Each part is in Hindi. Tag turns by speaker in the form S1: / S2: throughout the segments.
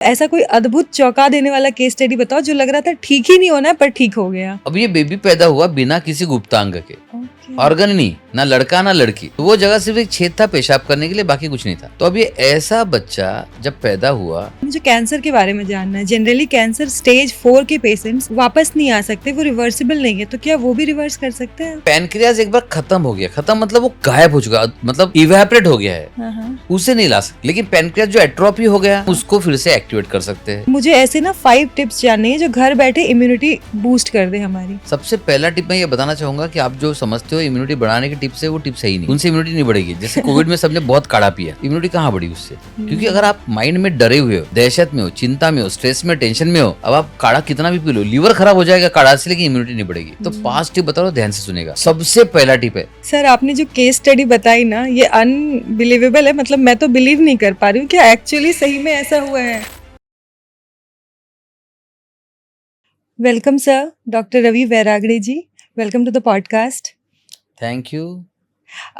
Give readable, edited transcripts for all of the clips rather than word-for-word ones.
S1: ऐसा कोई अद्भुत चौंका देने वाला केस स्टडी बताओ जो लग रहा था ठीक ही नहीं होना है पर ठीक हो गया।
S2: अब ये बेबी पैदा हुआ बिना किसी गुप्तांग के,
S1: ओके।
S2: ऑर्गन नहीं, ना लड़का ना लड़की। तो वो जगह सिर्फ एक छेद था पेशाब करने के लिए, बाकी कुछ नहीं था। तो अब ये ऐसा बच्चा जब पैदा हुआ,
S1: मुझे कैंसर के बारे में जानना है। जनरली कैंसर स्टेज 4 के पेशेंट्स वापस नहीं आ सकते, वो रिवर्सिबल नहीं है, तो क्या वो भी रिवर्स कर सकते हैं?
S2: पैनक्रियाज एक बार खत्म हो गया, खत्म मतलब वो गायब हो चुका, मतलब इवेपोरेट हो गया है,
S1: हाँ।
S2: उसे नहीं ला सकते। लेकिन पैनक्रियाज जो एट्रोफी हो गया उसको फिर से एक्टिवेट कर सकते हैं।
S1: मुझे ऐसे ना 5 टिप्स जाननी है जो घर बैठे इम्यूनिटी बूस्ट कर दे हमारी।
S2: सबसे पहला टिप मैं ये बताना चाहूंगा कि आप जो समझते हो इम्यूनिटी बढ़ाने की टिप्स है, वो टिप्स है ही नहीं। उनसे इम्यूनिटी नहीं बढ़ेगी। जैसे कोविड में सबने बहुत काढ़ा पिया, इम्यूनिटी कहाँ बढ़ी उससे? क्योंकि अगर आप माइंड में डरे हुए हो, दहशत में हो, चिंता में हो, स्ट्रेस में, टेंशन में हो, अब आप काढ़ा कितना भी पी लो, लीवर खराब हो जाएगा काढ़ा से, लेकिन इम्यूनिटी नहीं बढ़ेगी। तो 5 टिप बता रहा हूं, ध्यान से सुनेगा। सबसे पहला टिप है,
S1: सर आपने जो केस स्टडी बताई ना, ये अनबिलीवेबल है। मतलब मैं तो बिलीव नहीं कर पा रही हूँ कि एक्चुअली सही में ऐसा हुआ है। Welcome sir, doctor Ravi Vairagade ji. Welcome to the podcast.
S2: Thank you.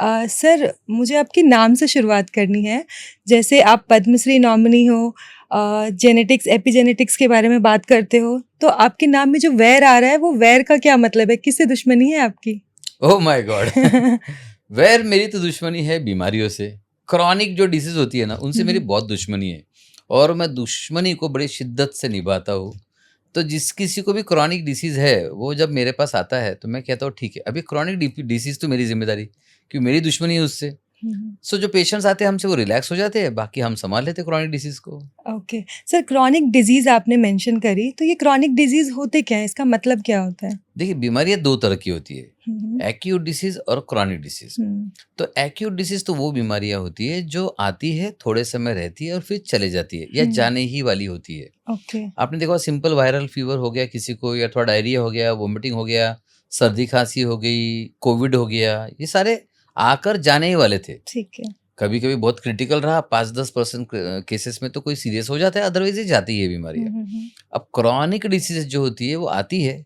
S1: Sir मुझे आपके नाम से शुरुआत करनी है। जैसे आप पद्मश्री नॉमिनी हो, जेनेटिक्स एपिजेनेटिक्स के बारे में बात करते हो, तो आपके नाम में जो वैर आ रहा है वो वैर का क्या मतलब है? किससे दुश्मनी है आपकी?
S2: Oh my God. वैर मेरी तो दुश्मनी है बीमारियों से। क्रॉनिक जो डिसीज होती है ना, उनसे मेरी बहुत दुश्मनी है और मैं दुश्मनी को बड़ी शिद्दत से निभाता हूँ। तो जिस किसी को भी क्रॉनिक डिसीज है, वो जब मेरे पास आता है तो मैं कहता हूँ ठीक है, अभी क्रॉनिक डिसीज तो मेरी जिम्मेदारी, क्योंकि मेरी दुश्मनी है उससे। सो जो पेशेंट्स आते हैं हमसे वो रिलैक्स हो जाते हैं, बाकी हम संभाल लेते हैं क्रॉनिक डिसीज को।
S1: ओके सर, क्रॉनिक डिजीज आपने मेंशन करी, तो ये क्रॉनिक डिजीज होते क्या है? इसका मतलब क्या होता है?
S2: देखिए, बीमारियां 2 तरह की होती है, एक्यूट डिसीज और क्रॉनिक डिसीज। तो एक्यूट डिसीज तो वो बीमारियां होती है जो आती है, थोड़े समय रहती है और फिर चले जाती है या जाने ही वाली होती है।
S1: ओके।
S2: आपने देखा सिंपल वायरल फीवर हो गया किसी को, या थोड़ा डायरिया हो गया, वोमिटिंग हो गया, सर्दी खांसी हो गई, कोविड हो गया, ये सारे आकर जाने ही वाले थे।
S1: ठीक है।
S2: कभी कभी बहुत क्रिटिकल रहा, 5-10% केसेस में तो कोई सीरियस हो जाता है, अदरवाइज ये जाती है बीमारियां। अब क्रॉनिक डिसीज जो होती है वो आती है,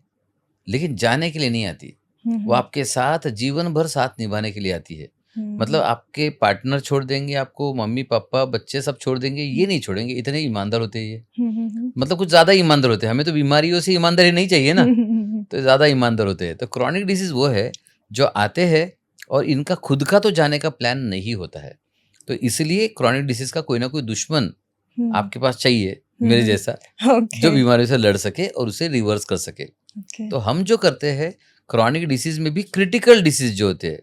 S2: लेकिन जाने के लिए नहीं आती। वो आपके साथ जीवन भर साथ निभाने के लिए आती है। मतलब आपके पार्टनर छोड़ देंगे आपको, मम्मी पापा बच्चे सब छोड़ देंगे, ये नहीं छोड़ेंगे। इतने ईमानदार होते हैं ये, मतलब कुछ ज्यादा ईमानदार होते हैं। हमें तो बीमारियों से ईमानदारी नहीं चाहिए ना, तो ज्यादा ईमानदार होते हैं। तो क्रॉनिक डिसीज वो है जो आते हैं और इनका खुद का तो जाने का प्लान नहीं होता है। तो इसलिए क्रॉनिक डिसीज का कोई ना कोई दुश्मन आपके पास चाहिए, मेरे जैसा, जो बीमारियों से लड़ सके और उसे रिवर्स कर सके। तो हम जो करते हैं क्रॉनिक डिसीज में भी, क्रिटिकल डिसीज जो होते हैं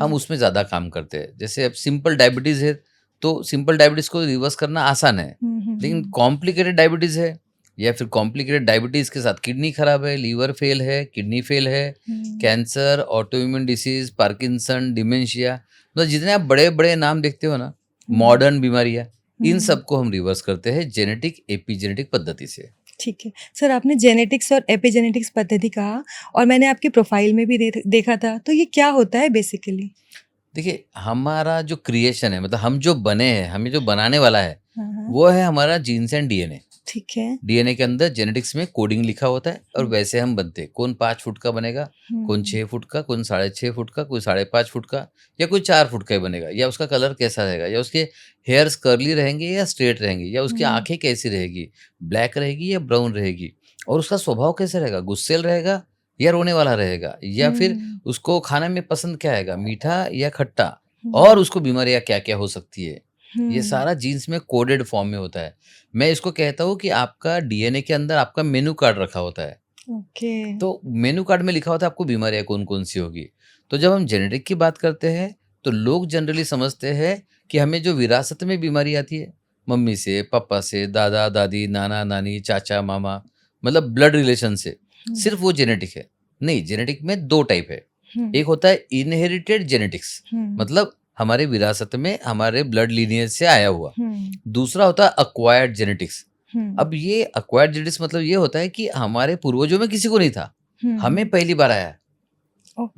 S2: हम उसमें ज्यादा काम करते हैं। जैसे अब सिंपल डायबिटीज है, तो सिंपल डायबिटीज को रिवर्स करना आसान है, लेकिन कॉम्प्लिकेटेड डायबिटीज है, या फिर कॉम्प्लिकेटेड डायबिटीज के साथ किडनी खराब है, लीवर फेल है, किडनी फेल है, cancer, autoimmune disease, Parkinson, dementia, मतलब जितने आप बड़े बड़े नाम देखते हो ना, मॉडर्न बीमारियां, इन सबको हम रिवर्स करते हैं जेनेटिक एपिजेनेटिक पद्धति से।
S1: ठीक है सर, आपने जेनेटिक्स और एपिजेनेटिक्स पद्धति कहा और मैंने आपकी प्रोफाइल में भी देखा था, तो ये क्या होता है बेसिकली?
S2: देखिए, हमारा जो क्रिएशन है, मतलब हम जो बने हैं, हमें जो बनाने वाला है, वो है हमारा जीन्स एंड डीएनए।
S1: ठीक है।
S2: डीएनए के अंदर जेनेटिक्स में कोडिंग लिखा होता है और वैसे हम बनते हैं। कौन 5 फुट का बनेगा, कौन 6 फुट का, कौन 6.5 फुट का, कोई 5.5 फुट का, या कोई 4 फुट का ही बनेगा, या उसका कलर कैसा रहेगा, या उसके हेयर्स कर्ली रहेंगे या स्ट्रेट रहेंगे, या उसकी आंखें कैसी रहेगी, ब्लैक रहेगी या ब्राउन रहेगी, और उसका स्वभाव कैसे रहेगा, गुस्सेल रहेगा या रोने वाला रहेगा, या फिर उसको खाने में पसंद क्या आएगा, मीठा या खट्टा, और उसको बीमारियां क्या क्या हो सकती है, ये सारा जीन्स में कोडेड फॉर्म में होता है। मैं इसको कहता हूँ कि आपका डीएनए के अंदर आपका मेनू कार्ड रखा होता है।
S1: ओके।
S2: तो मेनू कार्ड में लिखा होता है आपको बीमारियां कौन कौन सी होगी। तो जब हम जेनेटिक की बात करते हैं तो लोग जनरली समझते हैं कि हमें जो विरासत में बीमारी आती है, मम्मी से, पापा से, दादा दादी, नाना नानी, चाचा मामा, मतलब ब्लड रिलेशन से, सिर्फ वो जेनेटिक है। नहीं, जेनेटिक में 2 टाइप है। एक होता है इनहेरिटेड जेनेटिक्स, मतलब हमारे विरासत में, हमारे ब्लड लीनियज से आया हुआ। दूसरा होता है अक्वायर्ड जेनेटिक्स। अब ये अक्वायर्ड जेनेटिक्स मतलब ये होता है कि हमारे पूर्वजों में किसी को नहीं था, हमें पहली बार आया है।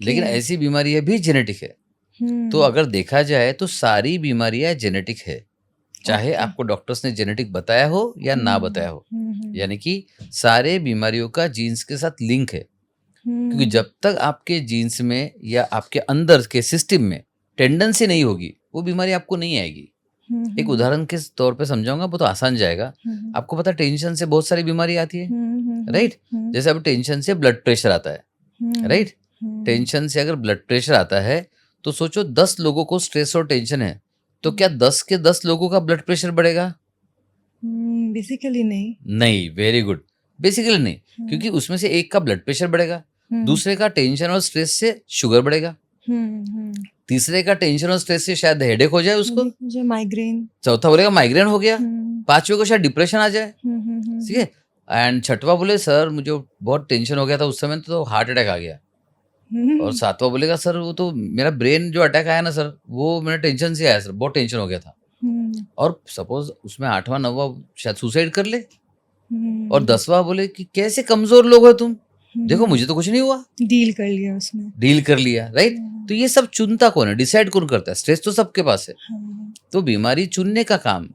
S2: लेकिन ऐसी बीमारियां भी जेनेटिक है। तो अगर देखा जाए तो सारी बीमारियां जेनेटिक है, चाहे आपको डॉक्टर्स ने जेनेटिक बताया हो या ना बताया हो। यानी कि सारे बीमारियों का जीन्स के साथ लिंक है, क्योंकि जब तक आपके जीन्स में या आपके अंदर के सिस्टम में टेंडेंसी नहीं होगी, वो बीमारी आपको नहीं आएगी। एक उदाहरण के तौर पे समझाऊंगा, वो तो आसान जाएगा। आपको पता है टेंशन से बहुत सारी बीमारी आती है, राइट? जैसे अब टेंशन से ब्लड प्रेशर आता है, राइट? टेंशन से अगर ब्लड प्रेशर आता है तो सोचो 10 लोगों को स्ट्रेस और टेंशन है, तो क्या 10 के 10 लोगों का ब्लड प्रेशर बढ़ेगा?
S1: बेसिकली नहीं।
S2: नहीं, वेरी गुड, बेसिकली नहीं, क्योंकि उसमें से एक का ब्लड प्रेशर बढ़ेगा, दूसरे का टेंशन और स्ट्रेस से शुगर बढ़ेगा, तीसरे का टेंशन और स्ट्रेस से शायद हेडेक हो जाए उसको,
S1: मुझे माइग्रेन,
S2: चौथा बोलेगा माइग्रेन हो गया, पांचवे को शायद डिप्रेशन आ जाए, ठीक है, एंड छठवा बोले सर मुझे बहुत टेंशन हो गया था उस समय तो हार्ट अटैक आ गया, और सातवां बोलेगा सर वो तो मेरा ब्रेन जो अटैक आया ना सर वो मेरा टेंशन से आया सर, बहुत टेंशन हो गया था। और सपोज उसमें आठवां नौवां शायद सुसाइड कर ले, और 10वां बोले कि कैसे कमजोर लोग हो तुम, देखो मुझे तो कुछ नहीं हुआ,
S1: डील कर लिया उसने,
S2: डील कर लिया, राइट? तो ये सब चुनता कौन है, डिसाइड कौन करता है? स्ट्रेस तो सबके पास है, तो बीमारी चुनने का काम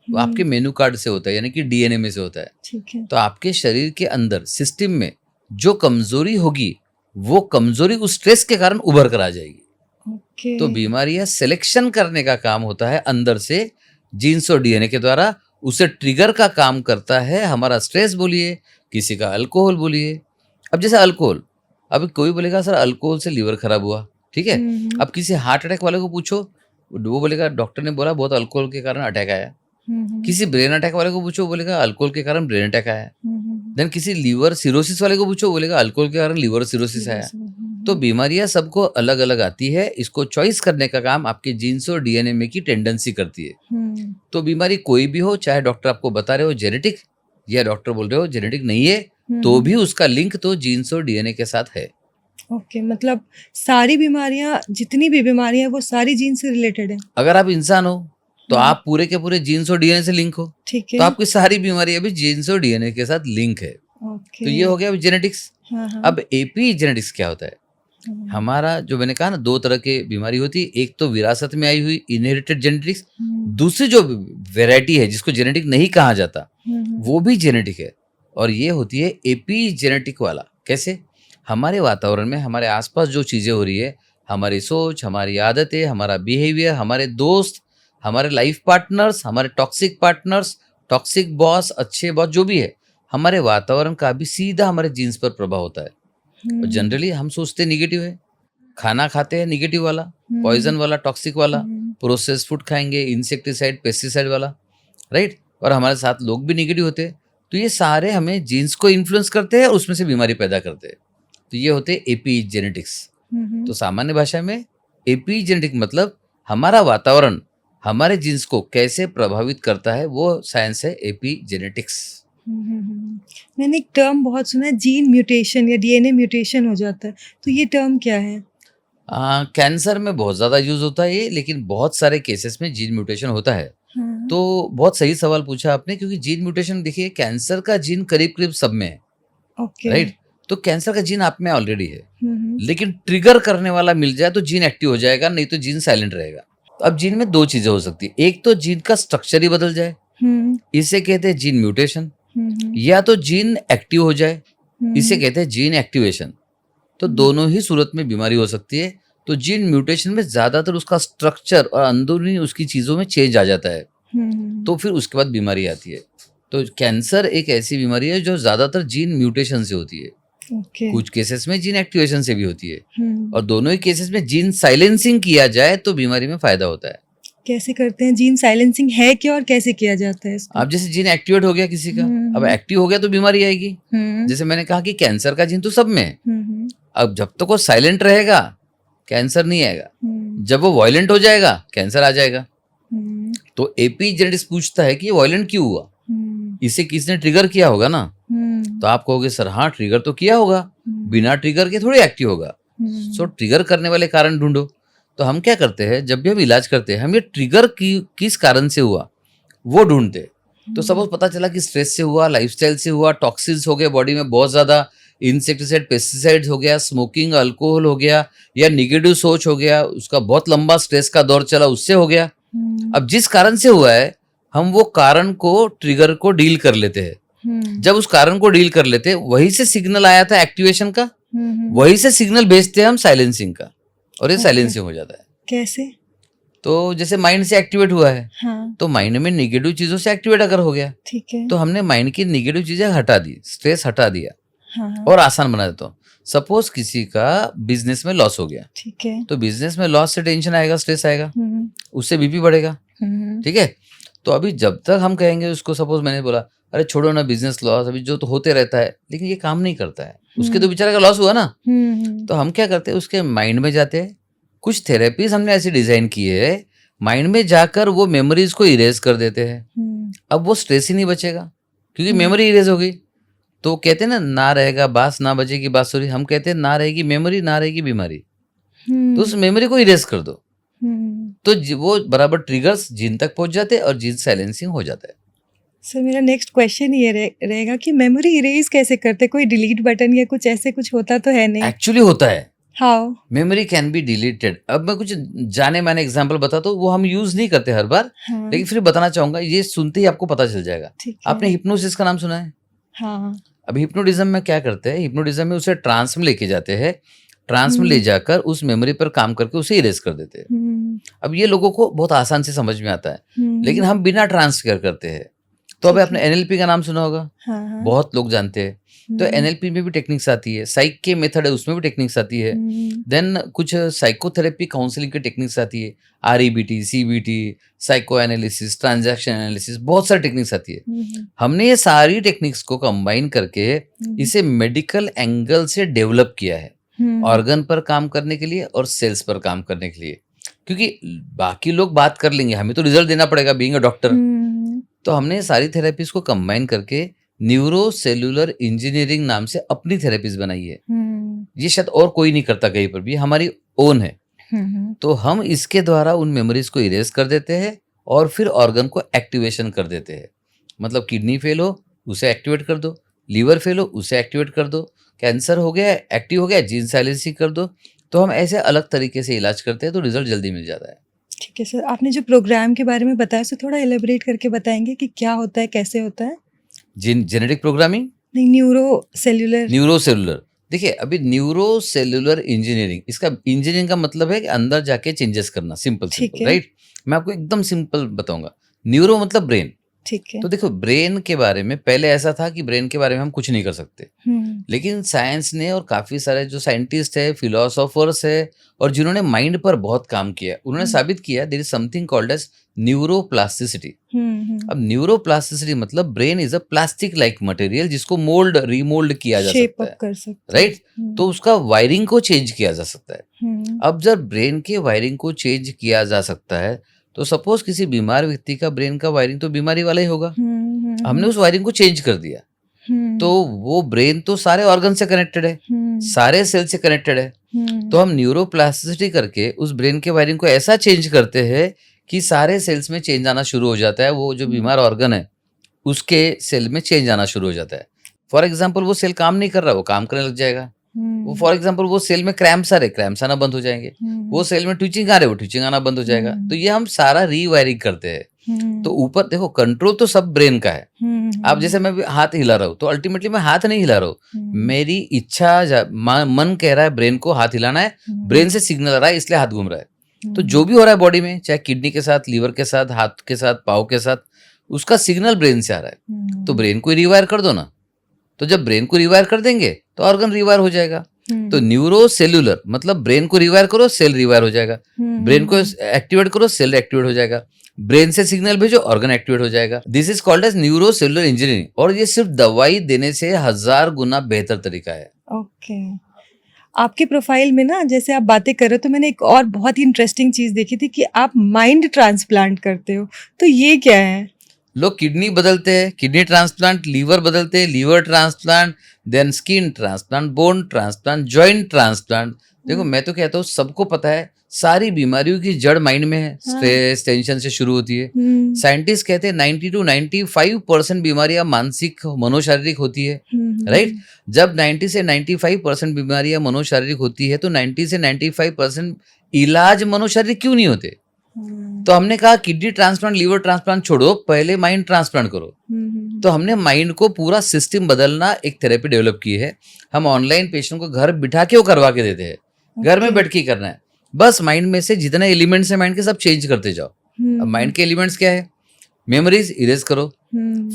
S2: वो आपके मेनू कार्ड से होता है, यानी कि डीएनए में से होता है।
S1: ठीक है।
S2: तो आपके शरीर के अंदर सिस्टम में जो कमजोरी होगी वो कमजोरी उस स्ट्रेस के कारण उभर कर आ जाएगी।
S1: ओके।
S2: तो बीमारियां सिलेक्शन करने का काम होता है अंदर से, जीन्स और डीएनए के द्वारा। उसे ट्रिगर का काम करता है हमारा स्ट्रेस बोलिए, किसी का अल्कोहल बोलिए। अब जैसे अल्कोहल, अब कोई बोलेगा सर अल्कोहल से लीवर खराब हुआ, ठीक है, अब किसी हार्ट अटैक वाले को पूछो, वो बोलेगा डॉक्टर ने बोला बहुत अल्कोहल के कारण अटैक आया। किसी ब्रेन अटैक वाले को पूछो, बोलेगा अल्कोहल के कारण ब्रेन अटैक आया। देन किसी लीवर सिरोसिस वाले को पूछो, बोलेगा अल्कोहल के कारण लीवर सिरोसिस आया। तो बीमारियां सबको अलग अलग आती है, इसको चॉइस करने का काम आपके जीन्स और डीएनए में की टेंडेंसी करती है। तो बीमारी कोई भी हो, चाहे डॉक्टर आपको बता रहे हो जेनेटिक या डॉक्टर बोल रहे हो जेनेटिक नहीं है, तो भी उसका लिंक तो जीन्स और डीएनए के साथ है।
S1: ओके, मतलब सारी बीमारियां, जितनी भी बीमारियां वो सारी जीन से रिलेटेड है।
S2: अगर आप इंसान हो तो आप पूरे के पूरे जीन्स और डीएनए से लिंक हो,
S1: ठीक है।
S2: तो आपकी सारी बीमारियां भी जीन्स और डीएनए के साथ लिंक है।
S1: ओके।
S2: तो ये हो गया जेनेटिक्स।
S1: हाँ।
S2: अब एपी जेनेटिक्स क्या होता है? हमारा जो मैंने कहा ना, दो तरह की बीमारी होती है, एक तो विरासत में आई हुई इनहेरिटेड जेनेटिक्स, दूसरी जो वैरायटी है जिसको जेनेटिक नहीं कहा जाता वो भी जेनेटिक है, और ये होती है एपी जेनेटिक वाला। कैसे? हमारे वातावरण में हमारे आसपास जो चीजें हो रही है, हमारी सोच, हमारी आदतें, हमारा बिहेवियर, हमारे दोस्त, हमारे लाइफ पार्टनर्स, हमारे टॉक्सिक पार्टनर्स, टॉक्सिक बॉस, अच्छे बॉस, जो भी है, हमारे वातावरण का भी सीधा हमारे जीन्स पर प्रभाव होता है। और जनरली हम सोचते निगेटिव है, खाना खाते हैं निगेटिव वाला, पॉइजन वाला, टॉक्सिक वाला, प्रोसेस फूड खाएंगे, इंसेक्टिसाइड, पेस्टिसाइड वाला, राइट? और हमारे साथ लोग भी निगेटिव होते हैं। तो ये सारे हमें जीन्स को इन्फ्लुएंस करते हैं और उसमें से बीमारी पैदा करते हैं। तो ये होते हैं एपी जेनेटिक्स। तो सामान्य भाषा में एपी जेनेटिक मतलब हमारा वातावरण हमारे जीन्स को कैसे प्रभावित करता है, वो साइंस है एपी जेनेटिक्स।
S1: मैंने एक टर्म बहुत सुना है, जीन म्यूटेशन या डीएनए म्यूटेशन हो जाता है, तो ये टर्म क्या है?
S2: कैंसर में बहुत ज़्यादा यूज होता है ये, लेकिन बहुत सारे केसेस में जीन म्यूटेशन होता है। तो बहुत सही सवाल पूछा आपने, क्योंकि जीन म्यूटेशन देखिए, कैंसर का जीन करीब करीब सब में है,
S1: ओके,
S2: राइट? तो कैंसर का जीन आप में ऑलरेडी है, लेकिन ट्रिगर करने वाला मिल जाए तो जीन एक्टिव हो जाएगा, नहीं तो जीन साइलेंट रहेगा। तो अब जीन में दो चीजें हो सकती है, एक तो जीन का स्ट्रक्चर ही बदल जाए, इसे कहते हैं जीन म्यूटेशन, या तो जीन एक्टिव हो जाए, इसे कहते हैं जीन एक्टिवेशन। तो दोनों ही सूरत में बीमारी हो सकती है। तो जीन म्यूटेशन में ज्यादातर उसका स्ट्रक्चर और अंदरूनी उसकी चीजों में चेंज आ जाता है, तो फिर उसके बाद बीमारी आती है। तो कैंसर एक ऐसी बीमारी है जो ज्यादातर जीन म्यूटेशन से होती है, कुछ केसेस में जीन एक्टिवेशन से भी होती है, और दोनों ही केसेस में जीन साइलेंसिंग किया जाए तो बीमारी में फायदा होता है।
S1: कैसे करते हैं? जीन साइलेंसिंग है क्या और कैसे किया जाता है इसको?
S2: अब जैसे जीन एक्टिवेट हो गया किसी का, अब एक्टिव हो गया तो बीमारी आएगी। जैसे मैंने कहा कि कैंसर का जीन तो सब में है, अब जब तक वो साइलेंट रहेगा कैंसर नहीं आएगा, जब वो वायलेंट हो जाएगा कैंसर आ जाएगा। तो एपी जेनेटिक्स पूछता है कि ये वायलेंट क्यों हुआ, इसे किसने ट्रिगर किया होगा ना। तो आप कहोगे सर हाँ ट्रिगर तो किया होगा, बिना ट्रिगर के थोड़ी एक्टिव होगा। सो ट्रिगर करने वाले कारण ढूंढो। तो हम क्या करते हैं, जब भी हम इलाज करते हैं, हम ये ट्रिगर किस कारण से हुआ वो ढूंढते हैं। तो सपोज पता चला कि स्ट्रेस से हुआ, लाइफस्टाइल से हुआ, टॉक्सिन्स हो गए बॉडी में बहुत ज्यादा, इंसेक्टिसाइड, पेस्टिसाइड्स हो गया, स्मोकिंग, अल्कोहल हो गया, या निगेटिव सोच हो गया, उसका बहुत लंबा स्ट्रेस का दौर चला उससे हो गया। अब जिस कारण से हुआ है हम वो कारण को, ट्रिगर को डील कर लेते हैं। जब उस कारण को डील कर लेते हैं, वही से सिग्नल आया था एक्टिवेशन का, वही से सिग्नल भेजते हैं हम साइलेंसिंग का, और ये साइलेंसिंग हो जाता है।
S1: कैसे?
S2: तो जैसे माइंड से एक्टिवेट हुआ है,
S1: हाँ,
S2: तो माइंड में नेगेटिव चीजों से एक्टिवेट अगर हो गया,
S1: ठीक है।
S2: तो हमने माइंड की नेगेटिव चीजें हटा दी, स्ट्रेस हटा दिया।
S1: हाँ, हाँ,
S2: और आसान बना देता हूँ। सपोज किसी का बिजनेस में लॉस हो गया,
S1: ठीक है।
S2: तो बिजनेस में लॉस से टेंशन आएगा, स्ट्रेस आएगा,
S1: हुँ,
S2: उससे बीपी बढ़ेगा,
S1: हुँ,
S2: ठीक है। तो अभी जब तक हम कहेंगे उसको, सपोज मैंने बोला अरे छोड़ो ना बिजनेस लॉस, अभी जो तो होते रहता है, लेकिन ये काम नहीं करता है, उसके तो
S1: हुँ,
S2: बेचारे का लॉस हुआ ना।
S1: हुँ,
S2: तो हम क्या करते हैं, उसके माइंड में जाते हैं, कुछ थेरेपीज हमने ऐसी डिजाइन की है, माइंड में जाकर वो मेमोरीज को इरेज कर देते हैं।
S1: हुँ,
S2: अब वो स्ट्रेस ही नहीं बचेगा, क्योंकि
S1: हुँ,
S2: मेमोरी इरेज हो गई। तो कहते हैं ना रहेगा बांस ना बजेगी बांसुरी, हम कहते हैं ना रहेगी मेमोरी ना रहेगी बीमारी। तो उस
S1: हुँ,
S2: मेमोरी को इरेज कर दो,
S1: हुँ।
S2: तो वो बराबर ट्रिगर्स जीन तक पहुंच जाते हैं और जीन साइलेंसिंग हो जाता है।
S1: सर मेरा नेक्स्ट क्वेश्चन ये रहेगा कि मेमोरी इरेज़ कैसे करते? कोई डिलीट बटन या कुछ ऐसे कुछ होता तो है नहीं?
S2: एक्चुअली होता है,
S1: how?
S2: Memory can be deleted. अब मैं कुछ जाने माने एग्जांपल बताता हूँ, वो हम यूज नहीं करते हर बार,
S1: हाँ,
S2: लेकिन फिर बताना चाहूंगा, ये सुनते ही आपको पता चल जाएगा।
S1: ठीक
S2: आपने
S1: है।
S2: हिप्नोसिस का नाम सुना है?
S1: हाँ,
S2: अब हिप्नोटिज्म में क्या करते हैं, हिप्नोटिज्म में उसे ट्रांस में लेके जाते हैं, ट्रांस में ले
S1: हुँ,
S2: जाकर उस मेमोरी पर काम करके उसे इरेज कर देते हैं।
S1: हुँ,
S2: अब ये लोगों को बहुत आसान से समझ में आता है, लेकिन
S1: हुँ,
S2: हम बिना ट्रांसफर करते हैं। तो अब
S1: ठीक
S2: आपने
S1: है।
S2: एनएलपी का नाम सुना होगा,
S1: हाँ, हाँ।
S2: बहुत लोग जानते हैं। तो
S1: हुँ,
S2: एनएलपी में भी टेक्निक्स आती है, साइक के मेथड है उसमें भी टेक्निक्स आती है।
S1: हुँ,
S2: देन कुछ साइकोथेरेपी काउंसलिंग की टेक्निक्स आती है, REBT, CBT, psycho analysis, transaction analysis, बहुत सारी टेक्निक्स आती है।
S1: हुँ,
S2: हमने ये सारी टेक्निक्स को कंबाइन करके
S1: हुँ,
S2: इसे मेडिकल एंगल से डेवलप किया है,
S1: हुँ,
S2: ऑर्गन पर काम करने के लिए और सेल्स पर काम करने के लिए। क्योंकि बाकी लोग बात कर लेंगे, हमें तो रिजल्ट देना पड़ेगा बीइंग अ डॉक्टर।
S1: हुँ,
S2: तो हमने सारी थेरेपीज को कंबाइन करके न्यूरो सेलुलर इंजीनियरिंग नाम से अपनी थेरेपीज बनाई है।
S1: हुँ,
S2: ये शायद और कोई नहीं करता कहीं पर भी, ये हमारी ओन है।
S1: हुँ,
S2: तो हम इसके द्वारा उन मेमोरीज को इरेज कर देते हैं और फिर ऑर्गन को एक्टिवेशन कर देते हैं। मतलब किडनी फेल हो, उसे एक्टिवेट कर दो, लीवर फेल हो, उसे एक्टिवेट कर दो, कैंसर हो गया एक्टिव हो गया, जीन साइलेंसिंग कर दो। तो हम ऐसे अलग तरीके से इलाज करते हैं, तो रिजल्ट जल्दी मिल जाता है।
S1: ठीक है सर। आपने जो प्रोग्राम के बारे में बताया उसे थोड़ा एलाबोरेट करके बताएँगे कि क्या होता है, कैसे होता है?
S2: जिन जेनेटिक प्रोग्रामिंग,
S1: नहीं, न्यूरो सेल्युलर।
S2: न्यूरो सेलुलर, देखिए अभी न्यूरो सेलुलर इंजीनियरिंग, इसका इंजीनियरिंग का मतलब है कि अंदर जाके चेंजेस करना, सिंपल
S1: ठीक
S2: सिंपल,
S1: है,
S2: राइट। मैं आपको एकदम सिंपल बताऊंगा। न्यूरो मतलब ब्रेन।
S1: ठीक है।
S2: तो देखो ब्रेन के बारे में पहले ऐसा था कि ब्रेन के बारे में हम कुछ नहीं कर सकते,
S1: हुँ,
S2: लेकिन साइंस ने और काफी सारे जो साइंटिस्ट है, फिलोसोफर्स है, और जिन्होंने माइंड पर बहुत काम किया, उन्होंने
S1: हुँ,
S2: साबित किया there is something called as neuroplasticity.
S1: हुँ, हुँ।
S2: अब न्यूरोप्लास्टिसिटी मतलब brain is a plastic like material जिसको मोल्ड रीमोल्ड किया जा
S1: शेप
S2: सकता
S1: अप
S2: है,
S1: कर सकते हैं।
S2: राइट। तो
S1: हुँ,
S2: उसका वायरिंग को चेंज किया जा सकता है।
S1: हुँ,
S2: अब जब ब्रेन के वायरिंग को चेंज किया जा सकता है, तो सपोज किसी बीमार व्यक्ति का ब्रेन का वायरिंग तो बीमारी वाला ही होगा,
S1: हुँ, हुँ,
S2: हमने
S1: हुँ,
S2: उस वायरिंग को चेंज कर दिया। तो
S1: हुँ,
S2: वो ब्रेन तो सारे ऑर्गन से कनेक्टेड है,
S1: हुँ,
S2: सारे सेल से कनेक्टेड है।
S1: हुँ,
S2: तो हम न्यूरोप्लास्टिसिटी करके उस ब्रेन के वायरिंग को ऐसा चेंज करते हैं कि सारे सेल्स में चेंज आना शुरू हो जाता है, वो जो
S1: हुँ,
S2: बीमार ऑर्गन है उसके सेल में चेंज आना शुरू हो जाता है। फॉर एग्जाम्पल वो सेल काम नहीं कर रहा, वो काम करने लग जाएगा। वो
S1: हुँ,
S2: फॉर एग्जाम्पल वो सेल में क्रैम्प्स आ रहे, क्रैम्प्स आना बंद हो जाएंगे। वो
S1: हुँ,
S2: सेल में ट्विचिंग आ रहे, वो ट्विचिंग आना बंद हो जाएगा। तो
S1: हुँ,
S2: ये हम सारा रीवायरिंग करते हैं। तो
S1: हुँ,
S2: ऊपर देखो कंट्रोल तो सब ब्रेन का है।
S1: हुँ,
S2: अब जैसे मैं भी हाथ हिला रहा हूँ, तो अल्टीमेटली मैं हाथ नहीं हिला रहा हूँ,
S1: हुँ,
S2: मेरी इच्छा मन कह रहा है ब्रेन को हाथ हिलाना है,
S1: हुँ,
S2: ब्रेन से सिग्नल आ रहा है इसलिए हाथ घूम रहा है। तो जो
S1: हुँ,
S2: भी हो रहा है बॉडी में, चाहे किडनी के साथ, लीवर के साथ, हाथ के साथ, पाँव के साथ, उसका सिग्नल ब्रेन से आ रहा है। तो
S1: हुँ,
S2: ब्रेन को रिवायर कर दो ना। तो जब ब्रेन को रिवायर कर देंगे तो ऑर्गन रिवायर हो जाएगा। तो
S1: हुँ,
S2: न्यूरो सेलुलर मतलब ब्रेन को रिवायर करो, सेल रिवायर हो जाएगा। ब्रेन को
S1: हुँ,
S2: एक्टिवेट करो, सेल एक्टिवेट हो जाएगा। ब्रेन से सिग्नल भेजो, ऑर्गन एक्टिवेट हो जाएगा। This is called as neuro cellular engineering, और ये सिर्फ दवाई देने से 1000 गुना बेहतर तरीका है।
S1: ओके। आपकी प्रोफ़ाइल में ना जैसे आप बातें कर रहे हो तो मैंने एक और बहुत ही इंटरेस्टिंग चीज़ देखी थी कि आप माइंड ट्रांसप्लांट करते हो। तो ये क्या है?
S2: लोग किडनी बदलते हैं, किडनी ट्रांसप्लांट, लीवर बदलते हैं, liver transplant, then skin transplant, bone transplant, joint transplant. देखो
S1: हुँ,
S2: मैं तो कहता हूँ सबको पता है, सारी बीमारियों की जड़ माइंड में है,
S1: हाँ,
S2: स्ट्रेस टेंशन से शुरू होती है।
S1: हुँ,
S2: साइंटिस्ट कहते हैं 90 टू 95% बीमारियां मानसिक मनोशारीरिक होती है,
S1: हुँ, हुँ,
S2: राइट।
S1: हुँ,
S2: जब 90 से 95% बीमारियां मनोशारीरिक होती है, तो 90 से 95% इलाज मनोशारीरिक क्यों नहीं होते?
S1: हुँ,
S2: तो हमने कहा किडनी ट्रांसप्लांट, लीवर ट्रांसप्लांट छोड़ो, पहले माइंड ट्रांसप्लांट करो।
S1: हुँ, हुँ,
S2: तो हमने माइंड को पूरा सिस्टम बदलना एक थेरेपी डेवलप की है। हम ऑनलाइन पेशेंट को घर बिठा के वो करवा के देते हैं, घर में
S1: ओके,
S2: बैठ के ही करना है। बस माइंड में से जितने एलिमेंट्स है माइंड के सब चेंज करते जाओ। अब माइंड के एलिमेंट्स क्या है? मेमोरीज इरेज करो,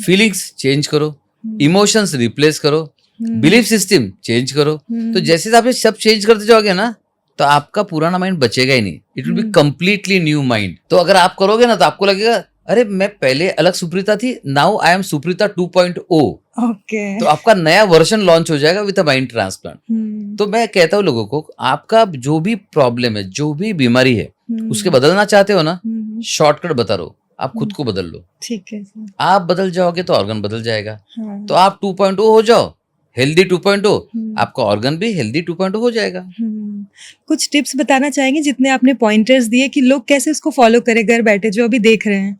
S2: फीलिंग्स चेंज करो, इमोशंस रिप्लेस करो, बिलीफ सिस्टम चेंज करो। तो जैसे आप ये सब चेंज करते जाओगे ना, तो आपका पुराना माइंड बचेगा ही नहीं। It will be completely new mind. तो अगर आप करोगे ना, तो आपको लगेगा अरे मैं पहले अलग सुप्रीता थी, now I am Suprita 2.0।
S1: Okay.
S2: तो आपका नया वर्जन लॉन्च हो जाएगा विद अ माइंड ट्रांसप्लांट। तो मैं कहता हूँ लोगों को, आपका जो भी प्रॉब्लम है, जो भी बीमारी है, उसके बदलना चाहते हो ना, शॉर्टकट बता रहा हूं, आप खुद को बदल लो।
S1: ठीक है सर।
S2: आप बदल जाओगे तो ऑर्गन बदल जाएगा।
S1: हाँ।
S2: तो आप 2.0 हो जाओ, हेल्दी 2.0, आपका ऑर्गन भी हेल्दी 2.0 हो जाएगा।
S1: कुछ टिप्स बताना चाहेंगे जितने आपने पॉइंटर्स दिए कि लोग कैसे उसको फॉलो करें घर बैठे जो अभी देख रहे हैं?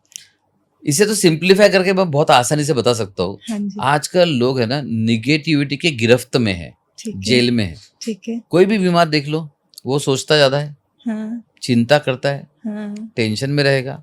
S2: इसे तो सिंप्लीफाई करके मैं बहुत आसानी से बता सकता हूँ।
S1: हाँ जी।
S2: आजकल लोग है ना निगेटिविटी के गिरफ्त में है,
S1: ठीक है।
S2: जेल में है।
S1: ठीक है।
S2: कोई भी बीमार देख लो, वो सोचता ज्यादा है,
S1: हाँ।
S2: चिंता करता है,
S1: हाँ।
S2: टेंशन में रहेगा,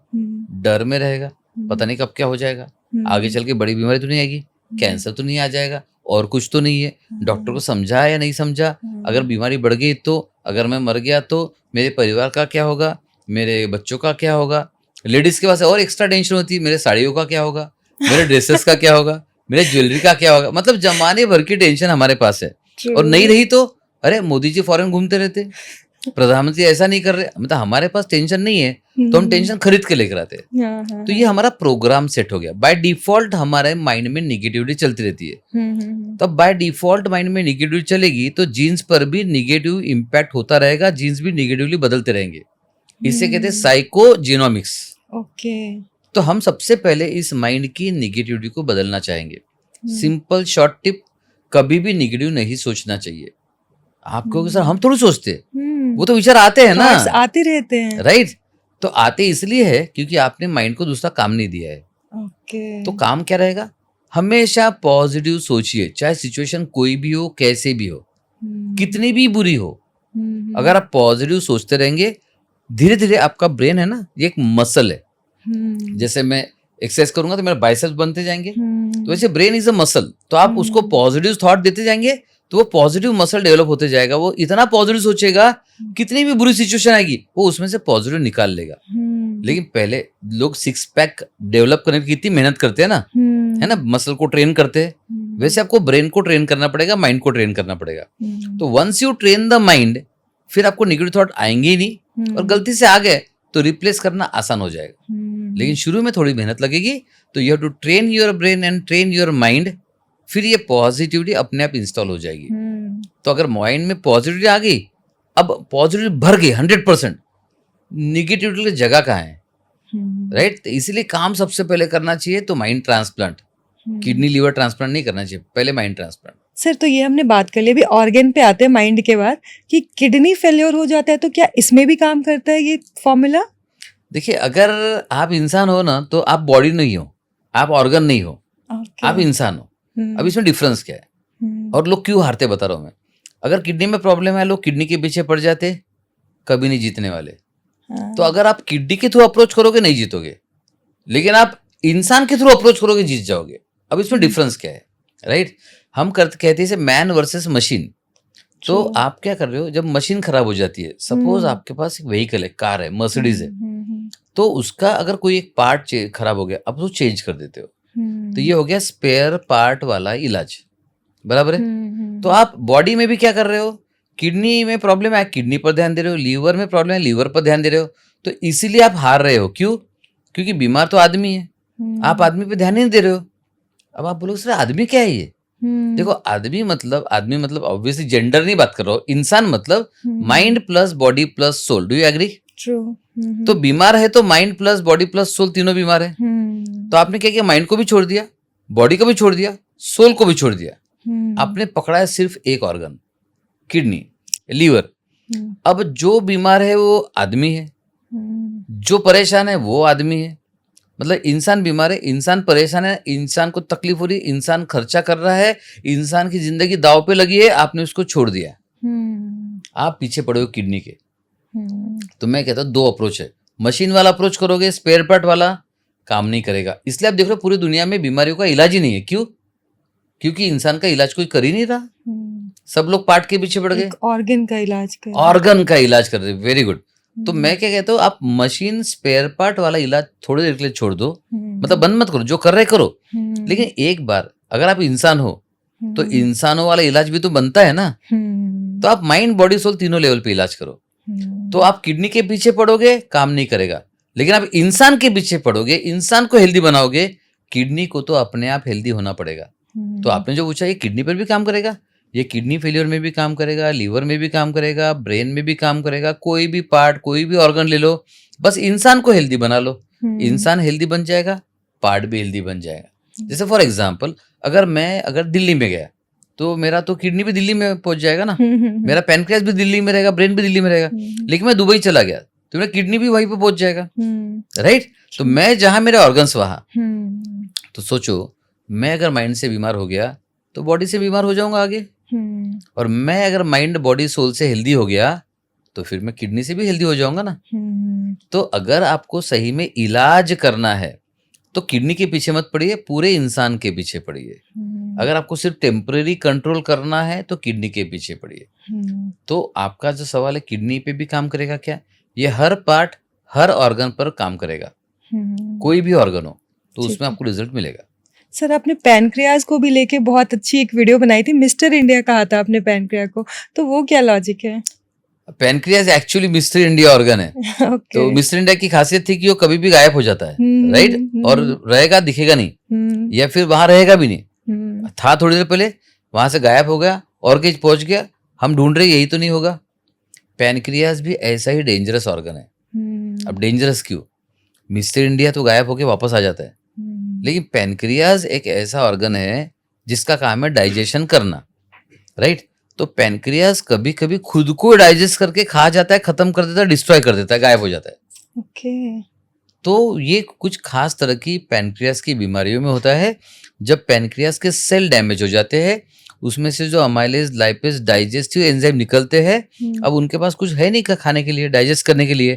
S2: डर में रहेगा, पता नहीं कब क्या हो जाएगा, आगे चल के बड़ी बीमारी तो नहीं आएगी, कैंसर तो नहीं आ जाएगा, और कुछ तो नहीं है। डॉक्टर को समझा या नहीं समझा, अगर बीमारी बढ़ गई तो, अगर मैं मर गया तो मेरे परिवार का क्या होगा, मेरे बच्चों का क्या होगा। लेडीज के पास और एक्स्ट्रा टेंशन होती है, मेरे साड़ियों का क्या होगा, मेरे ड्रेसेस का क्या होगा, मेरे ज्वेलरी का क्या होगा। मतलब जमाने भर की टेंशन हमारे पास है। और नहीं रही तो अरे मोदी जी फॉरेन घूमते रहते, प्रधानमंत्री ऐसा नहीं कर रहे, मतलब हमारे पास टेंशन नहीं है तो हम टेंशन खरीद के लेकर आते हैं। तो ये हमारा प्रोग्राम सेट हो गया। बाय डिफॉल्ट हमारे माइंड में निगेटिविटी चलती रहती है। तब बाय डिफॉल्ट माइंड में निगेटिविटी चलेगी तो जीन्स पर भी निगेटिव इम्पैक्ट होता रहेगा, जीन्स भी निगेटिवली बदलते रहेंगे। इसे कहते हैं साइकोजिनोमिक्स।
S1: ओके।
S2: तो हम सबसे पहले इस माइंड की निगेटिविटी को बदलना चाहेंगे। सिंपल शॉर्ट टिप, कभी भी निगेटिव नहीं सोचना चाहिए। आपको सर हम थोड़ी सोचते, वो तो विचार आते हैं ना,
S1: आते रहते हैं।
S2: राइट। तो आते इसलिए है क्योंकि आपने माइंड को दूसरा काम नहीं दिया है।
S1: ओके।
S2: तो काम क्या रहेगा? हमेशा पॉजिटिव सोचिए, चाहे सिचुएशन कोई भी हो, कैसे भी हो, कितनी भी बुरी हो। अगर आप पॉजिटिव सोचते रहेंगे, धीरे धीरे आपका ब्रेन है ना, ये एक मसल है। जैसे मैं एक्सरसाइज करूंगा तो मेरे बाइसेप्स बनते जाएंगे, तो वैसे ब्रेन इज अ मसल। तो आप उसको पॉजिटिव थॉट देते जाएंगे तो वो पॉजिटिव मसल डेवलप होते जाएगा। वो इतना पॉजिटिव सोचेगा, कितनी भी बुरी सिचुएशन आएगी वो उसमें से पॉजिटिव निकाल लेगा। लेकिन पहले लोग 6 पैक डेवलप करने की कितनी मेहनत करते हैं ना, है ना, मसल को ट्रेन करते हैं। वैसे आपको ब्रेन को ट्रेन करना पड़ेगा, माइंड को ट्रेन करना पड़ेगा। तो once you train the mind, फिर आपको नेगेटिव थॉट आएंगे ही नहीं, और गलती से आ गए तो रिप्लेस करना आसान हो जाएगा। लेकिन शुरू में थोड़ी मेहनत लगेगी। तो you have to train your brain and train your mind, फिर ये पॉजिटिविटी अपने आप इंस्टॉल हो जाएगी। तो अगर माइंड में पॉजिटिविटी आ गई, अब पॉजिटिविटी भर गई 100%, निगेटिविटी की जगह कहाँ है, राइट। तो इसीलिए काम सबसे पहले करना चाहिए तो mind transplant, kidney liver transplant नहीं करना चाहिए, पहले माइंड ट्रांसप्लांट।
S1: सर तो ये हमने बात कर ली, अभी ऑर्गन पे आते हैं माइंड के बाद, कि किडनी फेलियर हो जाता है तो क्या इसमें भी काम करता है ये फॉर्मूला?
S2: देखिए, अगर आप इंसान हो ना तो आप बॉडी नहीं हो, आप ऑर्गन नहीं हो, आप इंसान हो। अब इसमें डिफरेंस क्या है और लोग क्यों हारते बता रहा हूँ मैं। अगर किडनी में प्रॉब्लम है, लोग किडनी के पीछे पड़ जाते, कभी नहीं जीतने वाले। तो अगर आप किडनी के थ्रू अप्रोच करोगे नहीं जीतोगे, लेकिन आप इंसान के थ्रू अप्रोच करोगे जीत जाओगे। अब इसमें डिफरेंस क्या है, राइट। हम कहते हैं मैन वर्सेस मशीन। तो आप क्या कर रहे हो, जब मशीन खराब हो जाती है, सपोज आपके पास एक व्हीकल है, कार है, मर्सिडीज है, तो उसका अगर कोई एक पार्ट खराब हो गया, अब तो चेंज कर देते हो। तो ये हो गया स्पेयर पार्ट वाला इलाज, बराबर है। तो आप बॉडी में भी क्या कर रहे हो, किडनी में प्रॉब्लम है, किडनी पर ध्यान दे रहे हो, लीवर में प्रॉब्लम है, लीवर पर ध्यान दे रहे हो। तो इसीलिए आप हार रहे हो। क्यों? क्योंकि बीमार तो आदमी है, आप आदमी पे ध्यान नहीं दे रहे हो। अब आप बोलोगे सर आदमी क्या है ये? देखो, आदमी मतलब ऑब्वियसली जेंडर नहीं बात कर रहा हूँ, इंसान मतलब mind plus body plus soul. Do you agree?
S1: True.
S2: तो बीमार है तो mind plus body plus soul तीनों बीमार है। तो आपने क्या किया, माइंड को भी छोड़ दिया, बॉडी को भी छोड़ दिया, सोल को भी छोड़ दिया। आपने पकड़ा है सिर्फ एक ऑर्गन, किडनी, लीवर। अब जो बीमार है वो आदमी है, जो परेशान है वो आदमी है। मतलब इंसान बीमार है, इंसान परेशान है, इंसान को तकलीफ हो रही है, इंसान खर्चा कर रहा है, इंसान की जिंदगी दांव पे लगी है, आपने उसको छोड़ दिया। आप पीछे पड़े हो किडनी के। तो मैं कहता हूँ 2 अप्रोच है। मशीन वाला अप्रोच करोगे, स्पेयर पार्ट वाला काम नहीं करेगा। इसलिए आप देख रहे हो पूरी दुनिया में बीमारियों का इलाज ही नहीं है। क्यों? क्योंकि इंसान का इलाज कोई कर ही नहीं रहा, सब लोग पार्ट के पीछे पड़ गए।
S1: ऑर्गन का इलाज कर
S2: ऑर्गन का इलाज कर रहे। Very good. तो मैं क्या कहता हूँ, आप मशीन स्पेयर पार्ट वाला इलाज थोड़ी देर के लिए छोड़ दो, मतलब बंद मत करो, जो कर रहे करो, लेकिन एक बार अगर आप इंसान हो तो इंसानों वाला इलाज भी तो बनता है ना। तो आप माइंड बॉडी सोल तीनों लेवल पे इलाज करो। तो आप किडनी के पीछे पड़ोगे, काम नहीं करेगा, लेकिन आप इंसान के पीछे पड़ोगे, इंसान को हेल्दी बनाओगे, किडनी को तो अपने आप हेल्दी होना पड़ेगा। तो आपने जो पूछा, ये किडनी पर भी काम करेगा, ये किडनी फेलियर में भी काम करेगा, लीवर में भी काम करेगा, ब्रेन में भी काम करेगा, कोई भी पार्ट, कोई भी ऑर्गन ले लो, बस इंसान को हेल्दी बना लो, इंसान हेल्दी बन जाएगा, पार्ट भी हेल्दी बन जाएगा। जैसे फॉर एग्जाम्पल, अगर दिल्ली में गया तो मेरा तो किडनी भी दिल्ली में पहुंच जाएगा ना, मेरा पैनक्रियास भी दिल्ली में रहेगा, ब्रेन भी दिल्ली में रहेगा। लेकिन मैं दुबई चला गया तो मेरा किडनी भी वहीं पे पहुंच जाएगा, राइट। तो मैं जहां मेरे ऑर्गन्स वहां। तो सोचो, मैं अगर माइंड से बीमार हो गया तो बॉडी से बीमार हो जाऊंगा आगे, और मैं अगर माइंड बॉडी सोल से हेल्दी हो गया तो फिर मैं किडनी से भी हेल्दी हो जाऊंगा ना। तो अगर आपको सही में इलाज करना है तो किडनी के पीछे मत पड़िए, पूरे इंसान के पीछे पड़िए। अगर आपको सिर्फ टेम्परेरी कंट्रोल करना है तो किडनी के पीछे पड़िए। तो आपका जो सवाल है, किडनी पे भी काम करेगा क्या? ये हर पार्ट, हर ऑर्गन पर काम करेगा, कोई भी ऑर्गन हो, तो उसमें आपको रिजल्ट मिलेगा।
S1: सर, आपने पैनक्रियाज को भी लेके बहुत अच्छी एक वीडियो बनाई थी, मिस्टर इंडिया कहा था आपने पैनक्रिया को, तो वो क्या लॉजिक है?
S2: Pancreas actually mister India organ है। तो मिस्टर इंडिया की खासियत थी कि वो कभी भी गायब हो जाता है, राइट, और रहेगा, दिखेगा नहीं, या फिर वहां रहेगा भी नहीं। था थोड़ी देर पहले, वहां से गायब हो गया, ऑर्गेज पहुंच गया, हम ढूंढ रहे, यही तो नहीं होगा। पैनक्रियाज भी ऐसा ही डेंजरस ऑर्गन है। अब डेंजरस क्यों? मिस्टर इंडिया तो गायब होके वापस आ जाता है, लेकिन पैनक्रियाज एक ऐसा ऑर्गन है जिसका काम है डाइजेशन करना, राइट। तो पैनक्रियाज कभी कभी खुद को डाइजेस्ट करके खा जाता है, खत्म कर देता है, डिस्ट्रॉय कर देता है, गायब हो जाता है।
S1: ओके।
S2: तो ये कुछ खास तरह की पैनक्रियाज की बीमारियों में होता है, जब पैनक्रियाज के सेल डैमेज हो जाते हैं, उसमें से जो अमाइलेज, लाइपेज, डाइजेस्टिव एंजाइम निकलते हैं, अब उनके पास कुछ है नहीं खाने के लिए, डाइजेस्ट करने के लिए,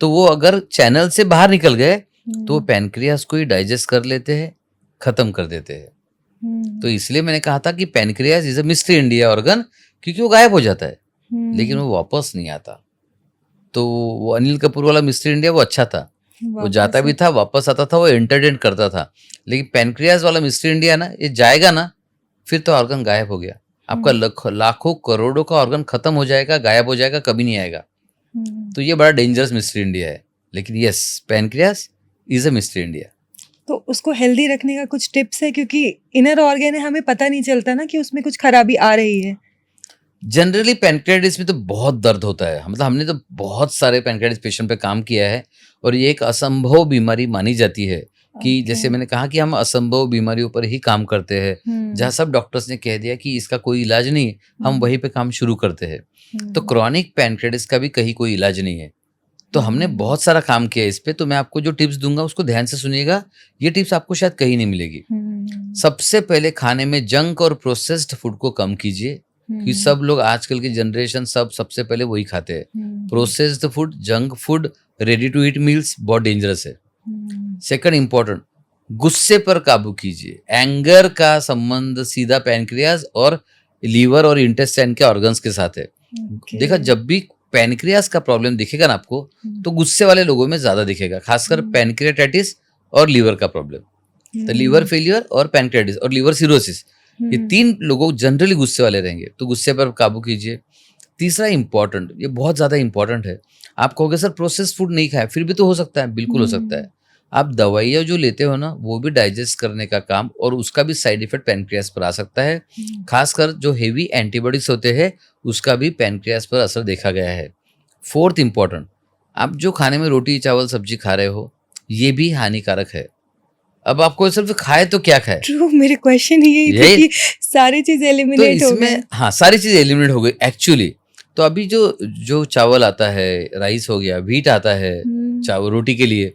S2: तो वो अगर चैनल से बाहर निकल गए तो पैनक्रियाज को ही डाइजेस्ट कर लेते हैं, खत्म कर देते हैं। तो इसलिए मैंने कहा था कि pancreas is a mister India organ, क्योंकि वो गायब हो जाता है लेकिन वो वापस नहीं आता। तो वो अनिल कपूर वाला मिस्टर इंडिया वो अच्छा था, वो जाता भी था, वापस आता था, वो एंटरटेन करता था। लेकिन पैनक्रियाज वाला मिस्टर इंडिया ना, ये जाएगा ना, फिर तो ऑर्गन गायब हो गया, आपका लाखों करोड़ों का ऑर्गन खत्म हो जाएगा, गायब हो जाएगा, कभी नहीं आएगा। तो ये बड़ा डेंजरस मिस्टर इंडिया है। लेकिन yes, pancreas is a mister India.
S1: तो उसको हेल्दी रखने का कुछ टिप्स है, क्योंकि इनर ऑर्गन है, हमें पता नहीं चलता ना कि उसमें कुछ खराबी आ रही है।
S2: जनरली पैनक्रियाटिस में तो बहुत दर्द होता है, मतलब हमने तो बहुत सारे पैनक्रियाटिस पेशेंट पे काम किया है, और ये एक असंभव बीमारी मानी जाती है कि जैसे मैंने कहा कि हम असंभव बीमारियों पर ही काम करते हैं। जहाँ सब डॉक्टर्स ने कह दिया कि इसका कोई इलाज नहीं, हम वहीं पे काम शुरू करते हैं। तो क्रॉनिक पैनक्रियाटिस का भी कहीं कोई इलाज नहीं है। तो हमने बहुत सारा काम किया इस पे। तो मैं आपको जो टिप्स दूंगा उसको ध्यान से सुनिएगा, ये टिप्स आपको शायद कहीं नहीं मिलेगी। सबसे पहले खाने में जंक और प्रोसेस्ड फूड को कम कीजिए, कि सब लोग आजकल की जनरेशन सबसे पहले वही खाते हैं, processed food, junk food, ready to eat meals, बहुत डेंजरस है। सेकंड इंपॉर्टेंट, गुस्से पर काबू कीजिए। एंगर का संबंध सीधा पैनक्रियाज और लीवर और इंटेस्टाइन के ऑर्गन्स के साथ है। देखा, जब भी पैनक्रियाज का प्रॉब्लम दिखेगा ना आपको, तो गुस्से वाले लोगों में ज्यादा दिखेगा, खासकर पैनक्रियाटाइटिस और लीवर का प्रॉब्लम। तो लीवर फेलियर और पैनक्रियाटिस और लीवर सिरोसिस, ये तीन लोगों जनरली गुस्से वाले रहेंगे, तो गुस्से पर काबू कीजिए। तीसरा इंपॉर्टेंट, ये बहुत ज्यादा इंपॉर्टेंट है, आप कहोगे सर प्रोसेस्ड फूड नहीं खाए, फिर भी तो हो सकता है, बिल्कुल हो सकता है। आप दवाइयाँ जो लेते हो ना, वो भी डाइजेस्ट करने का काम, और उसका भी साइड इफेक्ट पैनक्रियाज पर आ सकता है। खासकर जो हेवी एंटीबॉडीज होते हैं, उसका भी पैनक्रियाज पर असर देखा गया है। फोर्थ इंपॉर्टेंट, आप जो खाने में रोटी चावल सब्जी खा रहे हो, ये भी हानिकारक है। अब आपको सिर्फ खाए तो क्या खाए?
S1: ट्रू, मेरे क्वेश्चन यही थे कि सारी चीज एलिमिनेट हो गई।
S2: हाँ, सारी चीज एलिमिनेट हो गई एक्चुअली। तो अभी जो चावल आता है, राइस हो गया, व्हीट आता है चावल रोटी के लिए,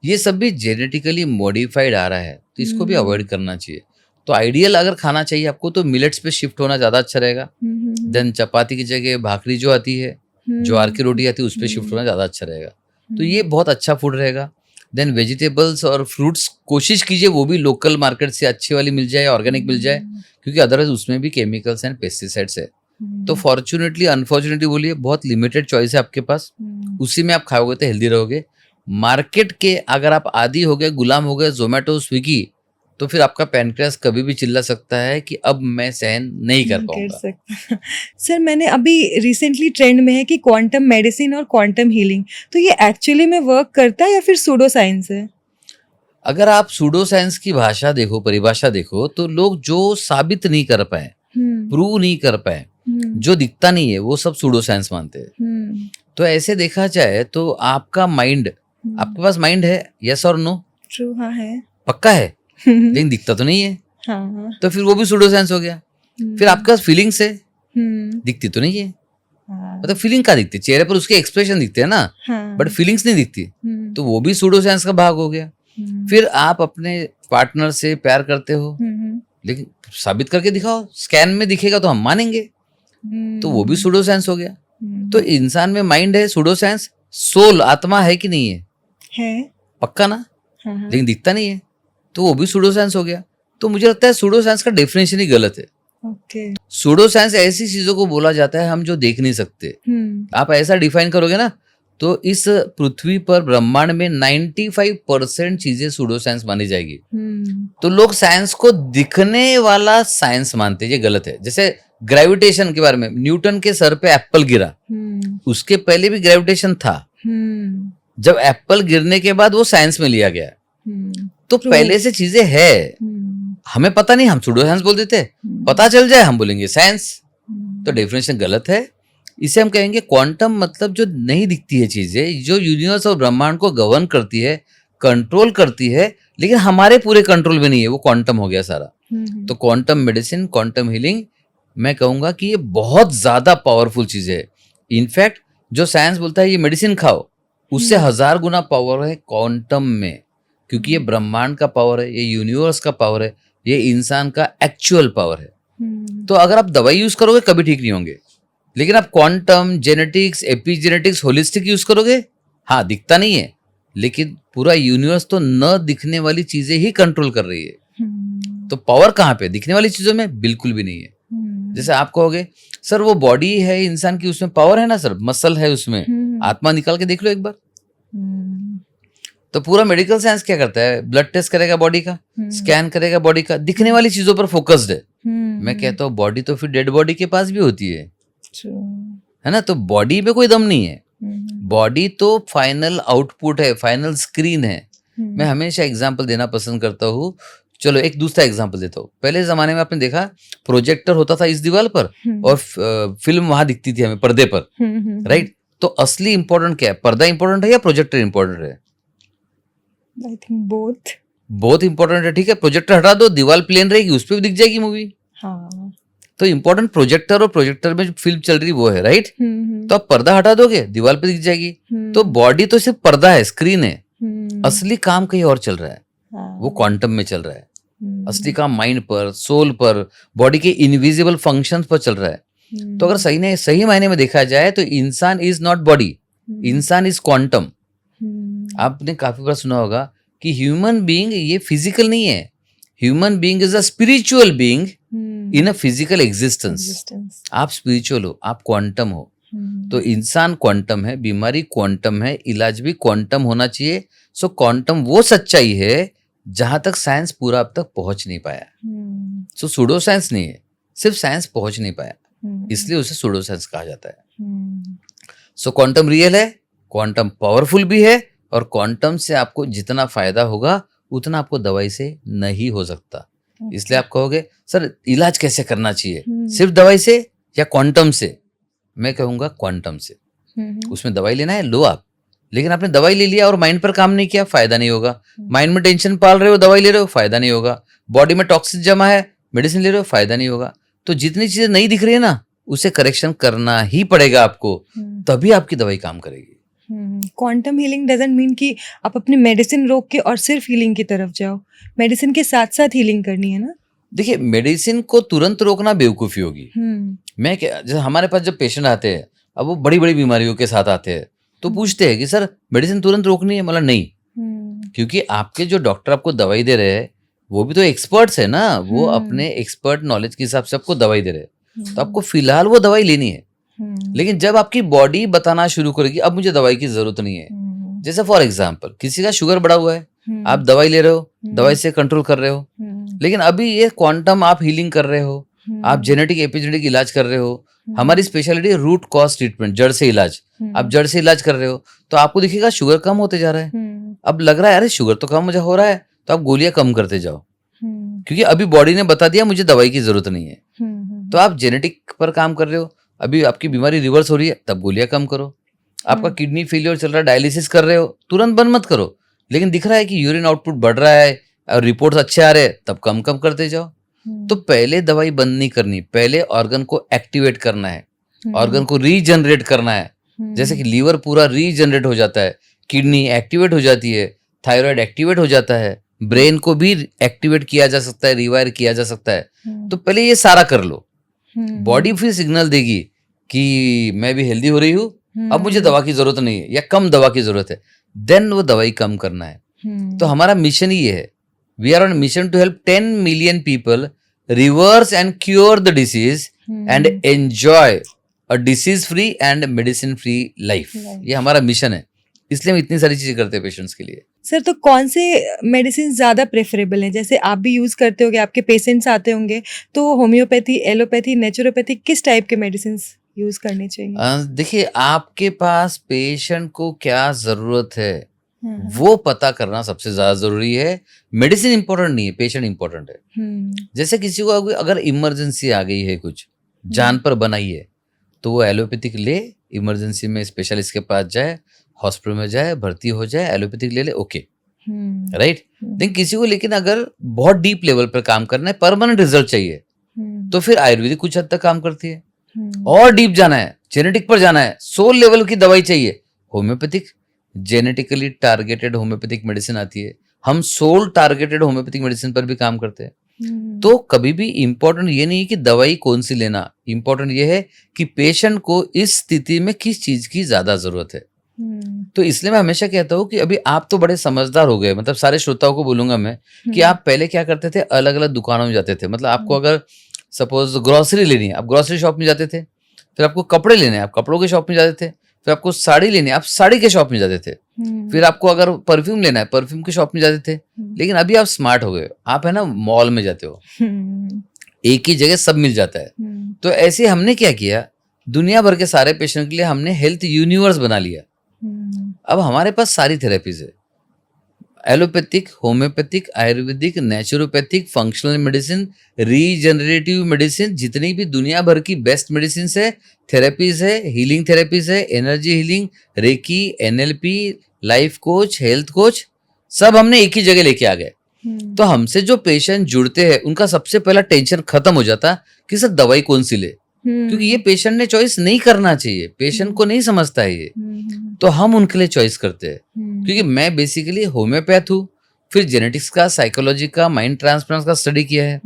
S2: ये सब भी जेनेटिकली मॉडिफाइड आ रहा है, तो इसको भी अवॉइड करना चाहिए। तो आइडियल अगर खाना चाहिए आपको, तो मिलेट्स पे शिफ्ट होना ज्यादा अच्छा रहेगा। देन चपाती की जगह भाकरी जो आती है, ज्वार की रोटी आती है, उस पर शिफ्ट होना ज्यादा अच्छा रहेगा। तो ये बहुत अच्छा फूड रहेगा। देन वेजिटेबल्स और फ्रूट्स कोशिश कीजिए वो भी लोकल मार्केट से अच्छी वाली मिल जाए, ऑर्गेनिक मिल जाए, क्योंकि अदरवाइज उसमें भी केमिकल्स एंड पेस्टिसाइड्स है। तो फॉर्चुनेटली अनफॉर्चुनेटली बोलिए बहुत लिमिटेड चॉइस है आपके पास, उसी में आप खाओगे तो हेल्दी रहोगे। मार्केट के अगर आप आदी हो गए, गुलाम हो गए जोमेटो स्विगी, तो फिर आपका पैनक्रियास कभी भी चिल्ला सकता है कि अब मैं सहन नहीं कर पाऊंगा।
S1: सर मैंने अभी रिसेंटली ट्रेंड में है कि क्वांटम मेडिसिन और क्वांटम हीलिंग, तो ये एक्चुअली में वर्क करता है या फिर सूडो साइंस है?
S2: अगर आप सूडो साइंस की भाषा देखो, परिभाषा देखो, तो लोग जो साबित नहीं कर पाए, प्रूव नहीं कर पाए, जो दिखता नहीं है, वो सब सूडो साइंस मानते हैं। तो ऐसे देखा जाए तो आपका माइंड, आपके पास माइंड है, यस और नो?
S1: ट्रू, हाँ है,
S2: पक्का है, लेकिन दिखता तो नहीं है। हाँ। तो फिर वो भी सूडो साइंस हो गया। फिर आपके पास फीलिंग्स है, दिखती तो नहीं है। मतलब फीलिंग का दिखती, चेहरे पर उसके एक्सप्रेशन दिखते हैं ना, बट फीलिंग्स नहीं दिखती, तो वो भी सूडो साइंस का भाग हो गया। फिर आप अपने पार्टनर से प्यार करते हो, लेकिन साबित करके दिखाओ, स्कैन में दिखेगा तो हम मानेंगे, तो वो भी सूडो साइंस हो गया। तो इंसान में माइंड है, सूडो साइंस, सोल, आत्मा है कि नहीं है? है। पक्का ना? लेकिन दिखता नहीं है, तो वो भी सूडो साइंस हो गया। तो मुझे लगता है सूडो साइंस का डेफिनेशन ही गलत है।
S1: ओके।
S2: सूडो साइंस ऐसी चीजों को बोला जाता है हम जो देख नहीं सकते। आप ऐसा डिफाइन करोगे ना, तो इस पृथ्वी पर ब्रह्मांड में 95% चीजें सूडो साइंस मानी जाएगी। तो लोग साइंस को दिखने वाला साइंस मानते हैं, ये गलत है। जैसे ग्रेविटेशन के बारे में, न्यूटन के सर पे एप्पल गिरा, उसके पहले भी ग्रेविटेशन था। जब एप्पल गिरने के बाद वो साइंस में लिया गया, तो पहले से चीजें है, हमें पता नहीं, हम सूडो साइंस बोल देते, पता चल जाए हम बोलेंगे साइंस। तो डेफिनेशन गलत है। इसे हम कहेंगे क्वांटम, मतलब जो नहीं दिखती है चीजें, जो यूनिवर्स और ब्रह्मांड को गवर्न करती है, कंट्रोल करती है, लेकिन हमारे पूरे कंट्रोल में नहीं है, वो क्वांटम हो गया सारा। तो क्वांटम मेडिसिन, क्वांटम हीलिंग, मैं कहूंगा कि ये बहुत ज्यादा पावरफुल चीज है। इनफैक्ट जो साइंस बोलता है ये मेडिसिन खाओ, उससे 1000 गुना पावर है क्वांटम में, क्योंकि ये ब्रह्मांड का पावर है, ये यूनिवर्स का पावर है, ये इंसान का एक्चुअल पावर है। तो अगर आप दवाई यूज करोगे कभी ठीक नहीं होंगे, लेकिन आप quantum, genetics, epigenetics, holistic use करोगे, हाँ दिखता नहीं है, लेकिन पूरा यूनिवर्स तो न दिखने वाली चीजें ही कंट्रोल कर रही है। तो पावर कहाँ पे? दिखने वाली चीजों में बिल्कुल भी नहीं है। जैसे आप कहोगे सर वो बॉडी है इंसान की, उसमें पावर है ना सर, मसल है उसमें, आत्मा निकाल के देख लो एक बार। तो पूरा मेडिकल साइंस क्या करता है? ब्लड टेस्ट करेगा बॉडी का, स्कैन करेगा बॉडी का, दिखने वाली चीजों पर फोकस्ड है। मैं कहता हूँ बॉडी तो फिर डेड बॉडी के पास भी होती है ना? तो बॉडी में कोई दम नहीं है, बॉडी तो फाइनल आउटपुट है, फाइनल स्क्रीन है। मैं हमेशा एग्जांपल देना पसंद करता हूँ। चलो एक दूसरा एग्जांपल देता हूँ। पहले जमाने में आपने देखा प्रोजेक्टर होता था इस दीवार पर, और फिल्म वहां दिखती थी हमें पर्दे पर, राइट? तो असली इंपॉर्टेंट क्या है? पर्दा इंपॉर्टेंट है या प्रोजेक्टर इंपॉर्टेंट है?
S1: आई थिंक
S2: बोथ इंपॉर्टेंट है। ठीक है, प्रोजेक्टर हटा दो, दीवार प्लेन रहेगी, उस पर भी दिख जाएगी मूवी। हाँ। तो इंपॉर्टेंट प्रोजेक्टर, और प्रोजेक्टर में जो फिल्म चल रही वो है, राइट? तो आप पर्दा हटा दोगे, दीवार पे दिख जाएगी। तो बॉडी तो सिर्फ पर्दा है, स्क्रीन है, असली काम कहीं और चल रहा है। वो क्वांटम में चल रहा है। असली काम माइंड पर, सोल पर, बॉडी के इनविजिबल फंक्शंस पर चल रहा है। तो अगर सही मायने में देखा जाए तो इंसान इज नॉट बॉडी, इंसान इज क्वांटम। आपने काफी बार सुना होगा कि ह्यूमन बीइंग ये फिजिकल नहीं है, human being is a spiritual being in a physical existence. आप स्पिरिचुअल हो, आप क्वांटम हो। तो इंसान क्वांटम है, बीमारी क्वांटम है, इलाज भी क्वांटम होना चाहिए। सो क्वांटम वो सच्चाई है जहां तक साइंस पूरा अब तक पहुंच नहीं पाया। सो सूडो साइंस नहीं है, सिर्फ साइंस पहुंच नहीं पाया, इसलिए उसे सूडो साइंस कहा जाता है। सो क्वांटम रियल है, क्वांटम पावरफुल भी है, और क्वांटम से आपको जितना फायदा होगा उतना आपको दवाई से नहीं हो सकता। इसलिए आप कहोगे सर इलाज कैसे करना चाहिए, सिर्फ दवाई से या क्वांटम से? मैं कहूंगा क्वांटम से। उसमें दवाई लेना है, लो आप, लेकिन आपने दवाई ले लिया और माइंड पर काम नहीं किया, फायदा नहीं होगा। माइंड में टेंशन पाल रहे हो, दवाई ले रहे हो, फायदा नहीं होगा। बॉडी में टॉक्सिन जमा है, मेडिसिन ले रहे हो, फायदा नहीं होगा। तो जितनी चीजें नहीं दिख रही है ना, उसे करेक्शन करना ही पड़ेगा आपको, तभी आपकी दवाई काम करेगी।
S1: क्वांटम हीलिंग डजंट मीन कि आप अपनी मेडिसिन रोक के और सिर्फ हीलिंग की तरफ जाओ, मेडिसिन के साथ साथ हीलिंग करनी है ना?
S2: देखिए मेडिसिन को तुरंत रोकना बेवकूफी होगी। मैं क्या, जैसे हमारे पास जब पेशेंट आते हैं, अब वो बड़ी बड़ी बीमारियों के साथ आते हैं, तो पूछते हैं कि सर मेडिसिन तुरंत रोकनी है? मतलब नहीं, क्योंकि आपके जो डॉक्टर आपको दवाई दे रहे हैं वो भी तो एक्सपर्ट्स है ना, वो अपने एक्सपर्ट नॉलेज के हिसाब से आपको दवाई दे रहे हैं। तो आपको फिलहाल वो दवाई लेनी है। लेकिन जब आपकी बॉडी बताना शुरू करेगी अब मुझे दवाई की जरूरत नहीं है, जैसे फॉर एग्जाम्पल किसी का शुगर बढ़ा हुआ है, आप दवाई ले रहे हो, दवाई से कंट्रोल कर रहे हो, लेकिन अभी ये क्वांटम आप हीलिंग कर रहे हो, आप जेनेटिक एपिजेनेटिक इलाज कर रहे हो, हमारी स्पेशलिटी रूट कॉज ट्रीटमेंट, जड़ से इलाज। आप जड़ से इलाज कर रहे हो तो आपको दिखेगा शुगर कम होते जा रहा है। अब लग रहा है अरे शुगर तो कम मुझे हो रहा है, तो आप गोलियां कम करते जाओ, क्योंकि अभी बॉडी ने बता दिया मुझे दवाई की जरूरत नहीं है। तो आप जेनेटिक पर काम कर रहे हो, अभी आपकी बीमारी रिवर्स हो रही है, तब गोलियां कम करो। आपका किडनी फेलियर चल रहा है, डायलिसिस कर रहे हो, तुरंत बंद मत करो। लेकिन दिख रहा है कि यूरिन आउटपुट बढ़ रहा है और रिपोर्ट्स अच्छे आ रहे हैं, तब कम कम करते जाओ। तो पहले दवाई बंद नहीं करनी, पहले ऑर्गन को एक्टिवेट करना है, ऑर्गन को रीजनरेट करना है। जैसे कि लीवर पूरा रीजनरेट हो जाता है, किडनी एक्टिवेट हो जाती है, थायराइड एक्टिवेट हो जाता है, ब्रेन को भी एक्टिवेट किया जा सकता है, रिवायर किया जा सकता है। तो पहले ये सारा कर लो, बॉडी फिर सिग्नल देगी कि मैं भी हेल्दी हो रही हूँ, अब मुझे दवा की जरूरत नहीं है या कम दवा की जरूरत है, देन वो दवाई कम करना है। तो हमारा मिशन ये है, we are on mission to help 10 million people reverse and cure the disease and enjoy a disease free and medicine free life. ये हमारा मिशन है, इसलिए हम इतनी सारी चीजें करते हैं पेशेंट्स के लिए।
S1: सर तो कौन से मेडिसिन ज़्यादा प्रेफरेबल हैं? जैसे आप भी यूज़ करते होंगे, आपके पेशेंट्स आते होंगे, तो होम्योपैथी, एलोपैथी, नेचुरोपैथी किस टाइप के मेडिसिन यूज़ करनी चाहिए?
S2: देखिए आपके पास पेशेंट को क्या जरूरत है वो पता करना सबसे ज्यादा जरूरी है। मेडिसिन इंपॉर्टेंट नहीं है, पेशेंट इंपॉर्टेंट है। जैसे किसी को अगर इमरजेंसी आ गई है, कुछ जान पर बनाई है, तो वो एलोपैथिक ले, इमरजेंसी में स्पेशलिस्ट के पास जाए, हॉस्पिटल में जाए, भर्ती हो जाए, एलोपैथिक ले ले, ओके राइट। लेकिन किसी को लेकिन अगर बहुत डीप लेवल पर काम करना है, परमानेंट रिजल्ट चाहिए, तो फिर आयुर्वेदिक कुछ हद तक काम करती है। और डीप जाना है, जेनेटिक पर जाना है, सोल लेवल की दवाई चाहिए, homeopathic, genetically targeted homeopathic medicine आती है। हम सोल टारगेटेड होम्योपैथिक मेडिसिन पर भी काम करते हैं। तो कभी भी इंपॉर्टेंट ये नहीं है कि दवाई कौन सी लेना, इंपॉर्टेंट ये है कि पेशेंट को इस स्थिति में किस चीज की ज्यादा जरूरत है। तो इसलिए मैं हमेशा कहता हूँ कि अभी आप तो बड़े समझदार हो गए, मतलब सारे श्रोताओं को बोलूंगा मैं कि आप पहले क्या करते थे, अलग अलग दुकानों में जाते थे। मतलब आपको अगर सपोज ग्रोसरी लेनी है, आप ग्रोसरी शॉप में जाते थे, फिर आपको कपड़े लेने हैं, आप कपड़ों के शॉप में जाते थे, फिर आपको साड़ी लेनी है, आप साड़ी के शॉप में जाते थे, फिर आपको अगर परफ्यूम लेना है, परफ्यूम के शॉप में जाते थे। लेकिन अभी आप स्मार्ट हो गए, आप है ना मॉल में जाते हो, एक ही जगह सब मिल जाता है। तो ऐसे हमने क्या किया, दुनिया भर के सारे पेशेंट के लिए हमने हेल्थ यूनिवर्स बना लिया। अब हमारे पास सारी थेरेपीज है, allopathic, homeopathic, Ayurvedic, naturopathic, functional medicine, regenerative medicine, जितनी भी दुनिया भर की बेस्ट मेडिसिन है, थेरेपीज है, हीलिंग थेरेपीज है, energy healing, reiki, NLP, life coach, health coach, सब हमने एक ही जगह लेके आ गए। तो हमसे जो पेशेंट जुड़ते हैं उनका सबसे पहला टेंशन खत्म हो जाता कि सर दवाई कौन सी ले, क्योंकि ये पेशेंट ने चॉइस नहीं करना चाहिए, पेशेंट को नहीं समझता है ये, तो हम उनके लिए चॉइस करते हैं। क्योंकि मैं बेसिकली होम्योपैथ हूँ, फिर जेनेटिक्स का, साइकोलॉजी का, माइंड ट्रांसप्लांट का स्टडी किया है।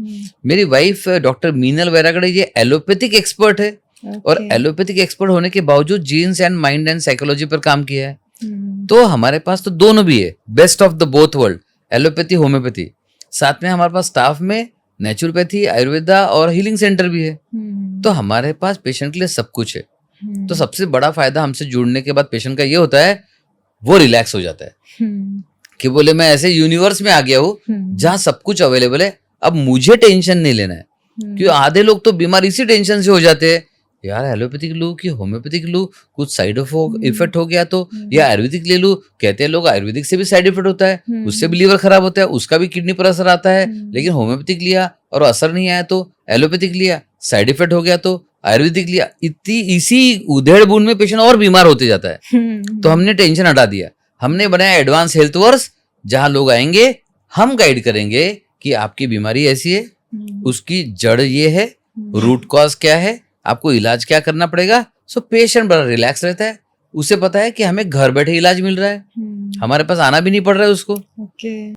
S2: मेरी वाइफ डॉक्टर मीनल वैरागड़े ये एलोपैथिक एक्सपर्ट है, और एलोपैथिक एक्सपर्ट होने के बावजूद genes and mind and psychology पर काम किया है। तो हमारे पास तो दोनों भी है, best of the both world, allopathy, homeopathy. साथ में हमारे पास स्टाफ में नेचुरोपैथी, आयुर्वेदा और हीलिंग सेंटर भी है। तो हमारे पास पेशेंट के लिए सब कुछ है। तो सबसे बड़ा फायदा हमसे जुड़ने के बाद पेशेंट का ये होता है, वो रिलैक्स हो जाता है कि बोले मैं ऐसे यूनिवर्स में आ गया हूँ जहाँ सब कुछ अवेलेबल है, अब मुझे टेंशन नहीं लेना है। क्योंकि आधे लोग तो बीमार इसी टेंशन से हो जाते हैं, यार एलोपैथिक लूं कि होम्योपैथिक लूं, कुछ साइड इफेक्ट हो गया तो, या आयुर्वेदिक ले लूं। कहते हैं लोग आयुर्वेदिक से भी साइड इफेक्ट होता है, उससे भी लीवर खराब होता है, उसका भी किडनी पर असर आता है। लेकिन होम्योपैथिक लिया और असर नहीं आया तो एलोपैथिक लिया, साइड इफेक्ट हो गया तो आयुर्वेदिक लिया। इसी उधेड़ बुन में पेशेंट और बीमार होते जाता है। तो हमने टेंशन हटा दिया, हमने बनाया एडवांस हेल्थ वर्स, जहां लोग आएंगे, हम गाइड करेंगे कि आपकी बीमारी ऐसी है, उसकी जड़ ये है, रूट कॉज क्या है, आपको इलाज क्या करना पड़ेगा। सो पेशेंट बड़ा रिलैक्स रहता है, उसे पता है कि हमें घर बैठे इलाज मिल रहा है, हमारे पास आना भी नहीं पड़ रहा है उसको।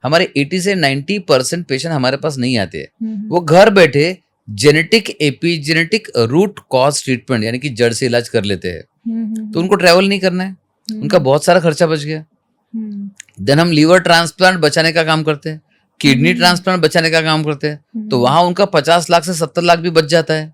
S2: हमारे 80 से 90% पेशेंट हमारे पास नहीं आते हैं, वो घर बैठे genetic, epigenetic, root cause treatment यानी कि जड़ से इलाज कर लेते हैं। तो उनको ट्रैवल नहीं करना है, उनका बहुत सारा खर्चा बच गया। देन हम लीवर ट्रांसप्लांट बचाने का काम करते हैं, किडनी ट्रांसप्लांट बचाने का काम करते हैं, तो वहां उनका 50 लाख से 70 लाख भी बच जाता है।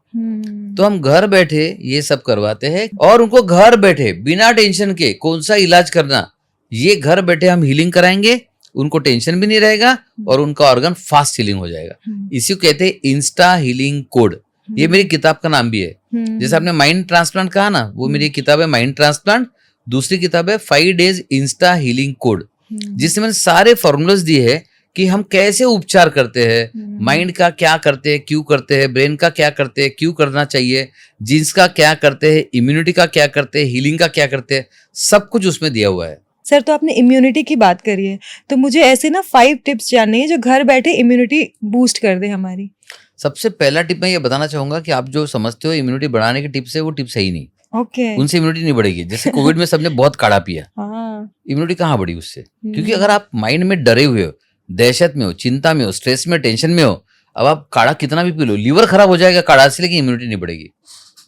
S2: तो हम घर बैठे ये सब करवाते हैं और उनको घर बैठे बिना टेंशन के कौन सा इलाज करना, ये घर बैठे हम हीलिंग कराएंगे, उनको टेंशन भी नहीं रहेगा और उनका ऑर्गन फास्ट हीलिंग हो जाएगा। इसी को कहते हैं इंस्टा हीलिंग कोड। ये मेरी किताब का नाम भी है। जैसे आपने माइंड ट्रांसप्लांट कहा ना, वो मेरी किताब है माइंड ट्रांसप्लांट। दूसरी किताब है 5 डेज इंस्टा हीलिंग कोड, जिसमें मैंने सारे फॉर्मूलाज दिए हैं कि हम कैसे उपचार करते हैं, माइंड का क्या करते हैं, क्यों करते हैं, ब्रेन का क्या करते हैं, क्यों करना चाहिए, जीन्स का क्या करते हैं, इम्यूनिटी का क्या करते हैं, हीलिंग का क्या करते हैं, सब कुछ उसमें दिया हुआ है।
S1: सर, तो आपने इम्यूनिटी की बात करी है, तो मुझे ऐसे ना 5 टिप्स जाननी है जो घर बैठे इम्यूनिटी बूस्ट कर दे हमारी।
S2: सबसे पहला टिप मैं ये बताना चाहूंगा कि आप जो समझते हो इम्यूनिटी बढ़ाने की टिप्स है, वो टिप्स है ही नहीं।
S1: ओके।
S2: उनसे इम्यूनिटी नहीं बढ़ेगी। जैसे कोविड में सबने बहुत काढ़ा पिया,
S1: हाँ।
S2: इम्यूनिटी कहाँ बढ़ी उससे? क्योंकि अगर आप माइंड में डरे हुए हो, दहशत में हो, चिंता में हो, स्ट्रेस में, टेंशन में हो, अब आप काढ़ा कितना भी पी लो, लीवर खराब हो जाएगा काढ़ा से, लेकिन इम्यूनिटी नहीं बढ़ेगी।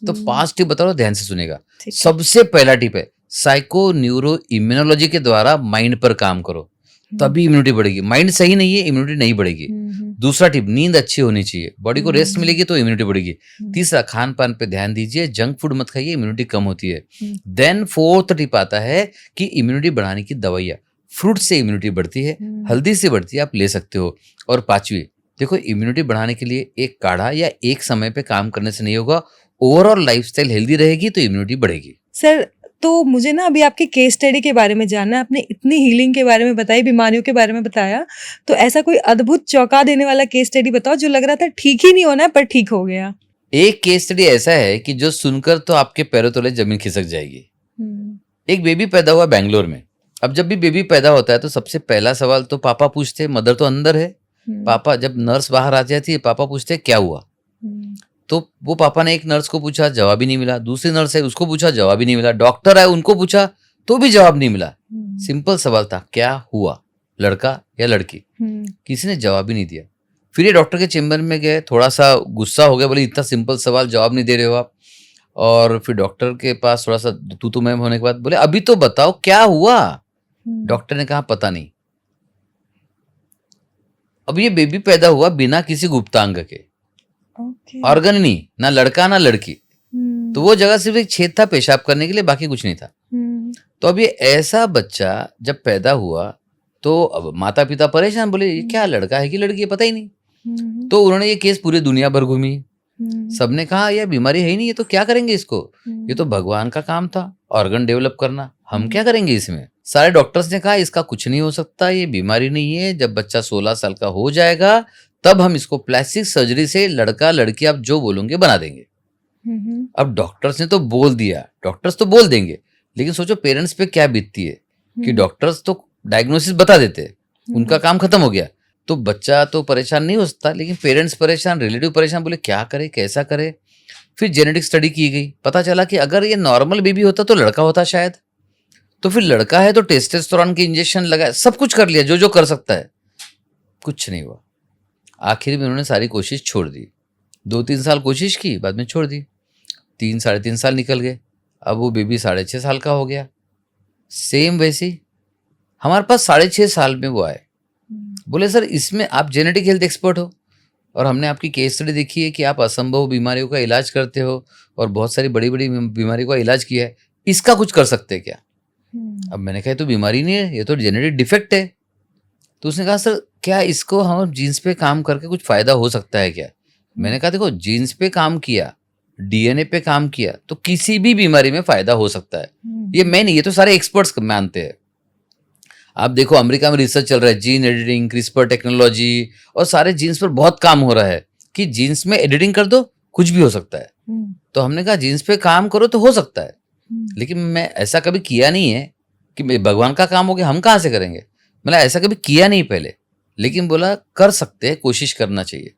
S2: तो 5 टिप बता रहा हूं, ध्यान से सुनेगा। सबसे पहला टिप है साइको न्यूरो इम्यूनोलॉजी के द्वारा माइंड पर काम करो, तभी इम्यूनिटी बढ़ेगी। माइंड सही नहीं है, इम्यूनिटी नहीं बढ़ेगी। दूसरा टिप, नींद अच्छी होनी चाहिए, बॉडी को रेस्ट मिलेगी तो इम्यूनिटी बढ़ेगी। तीसरा, खान पान पे ध्यान दीजिए, जंक फूड मत खाइए, इम्यूनिटी कम होती है। देन 4th टिप आता है कि इम्यूनिटी बढ़ाने की दवाइयाँ, फ्रूट से इम्यूनिटी बढ़ती है, हल्दी से बढ़ती है, आप ले सकते हो। और 5वीं, देखो इम्यूनिटी बढ़ाने के लिए एक काढ़ा या एक समय पे काम करने से नहीं होगा, ओवरऑल लाइफस्टाइल हेल्दी रहेगी तो इम्यूनिटी बढ़ेगी।
S1: सर, तो मुझे ना अभी आपकी केस स्टडी के बारे में जानना है। आपने इतनी हीलिंग के बारे में बताई, बीमारियों के बारे में बताया, तो ऐसा कोई अद्भुत चौंका देने वाला केस स्टडी बताओ जो लग रहा था ठीक ही नहीं होना है पर ठीक हो गया।
S2: एक केस स्टडी ऐसा है कि जो सुनकर तो आपके पैरों तले जमीन खिसक जाएगी। एक बेबी पैदा हुआ बेंगलोर में। अब जब भी बेबी पैदा होता है तो सबसे पहला सवाल तो पापा पूछते, मदर तो अंदर है, पापा, जब नर्स बाहर आ जाती है पापा पूछते क्या हुआ। तो वो पापा ने एक नर्स को पूछा, जवाब ही नहीं मिला। दूसरी नर्स है, उसको पूछा, जवाब ही नहीं मिला। डॉक्टर है, उनको पूछा तो भी जवाब नहीं मिला। सिंपल सवाल था, क्या हुआ, लड़का या लड़की? किसी ने जवाब ही नहीं दिया। फिर ये डॉक्टर के चेम्बर में गए, थोड़ा सा गुस्सा हो गया, बोले इतना सिंपल सवाल जवाब नहीं दे रहे हो आप। और फिर डॉक्टर के पास थोड़ा सा तू मैम होने के बाद बोले अभी तो बताओ क्या हुआ। डॉक्टर ने कहा पता नहीं। अब ये बेबी पैदा हुआ बिना किसी गुप्तांग के, ऑर्गन नहीं, ना लड़का ना लड़की। तो वो जगह सिर्फ एक छेद था पेशाब करने के लिए, बाकी कुछ नहीं था। तो अब ये ऐसा बच्चा जब पैदा हुआ तो अब माता पिता परेशान, बोले ये क्या लड़का है कि लड़की है, पता ही नहीं। तो उन्होंने ये केस पूरे दुनिया भर घूमी, सबने कहा यह बीमारी है ही नहीं, ये तो क्या करेंगे इसको, ये तो भगवान का काम था ऑर्गन डेवलप करना, हम क्या करेंगे इसमें। सारे डॉक्टर्स ने कहा इसका कुछ नहीं हो सकता, ये बीमारी नहीं है, जब बच्चा 16 साल का हो जाएगा तब हम इसको प्लास्टिक सर्जरी से लड़का लड़की आप जो बोलोगे बना देंगे। अब डॉक्टर्स ने तो बोल दिया, डॉक्टर्स तो बोल देंगे, लेकिन सोचो पेरेंट्स पे क्या बीतती है कि डॉक्टर्स तो डायग्नोसिस बता देते, उनका काम खत्म हो गया, तो बच्चा तो परेशान नहीं हो सकता, लेकिन पेरेंट्स परेशान, रिलेटिव परेशान, बोले क्या करे कैसा करे। फिर जेनेटिक स्टडी की गई, पता चला कि अगर ये नॉर्मल बेबी होता तो लड़का होता शायद। तो फिर लड़का है तो टेस्टोस्टेरोन की इंजेक्शन लगाया, सब कुछ कर लिया जो जो कर सकता है, कुछ नहीं हुआ। आखिर में उन्होंने सारी कोशिश छोड़ दी। 2-3 साल कोशिश की, बाद में छोड़ दी। 3-3.5 साल निकल गए, अब वो बेबी 6.5 साल का हो गया। सेम वैसी हमारे पास 6.5 साल में वो आए, बोले सर इसमें आप जेनेटिक हेल्थ एक्सपर्ट हो और हमने आपकी केस स्टडी देखी है कि आप असंभव बीमारियों का इलाज करते हो और बहुत सारी बड़ी बड़ी बीमारियों का इलाज किया है, इसका कुछ कर सकते हैं क्या। अब मैंने कहा तो बीमारी नहीं है, ये तो जेनेटिक डिफेक्ट है। तो उसने कहा सर क्या इसको हम जीन्स पे काम करके कुछ फायदा हो सकता है क्या। मैंने कहा देखो जीन्स पे काम किया, डीएनए पे काम किया तो किसी भी बीमारी में फायदा हो सकता है। ये मैं नहीं, ये तो सारे एक्सपर्ट्स मानते हैं। आप देखो अमेरिका में रिसर्च चल रहा है, जीन एडिटिंग, क्रिस्पर टेक्नोलॉजी, और सारे जीन्स पर बहुत काम हो रहा है कि जीन्स में एडिटिंग कर दो कुछ भी हो सकता है। तो हमने कहा जीन्स पे काम करो तो हो सकता है, लेकिन मैं ऐसा कभी किया नहीं है कि भगवान का काम हो गया हम कहाँ से करेंगे, मतलब ऐसा कभी किया नहीं पहले, लेकिन बोला कर सकते हैं, कोशिश करना चाहिए।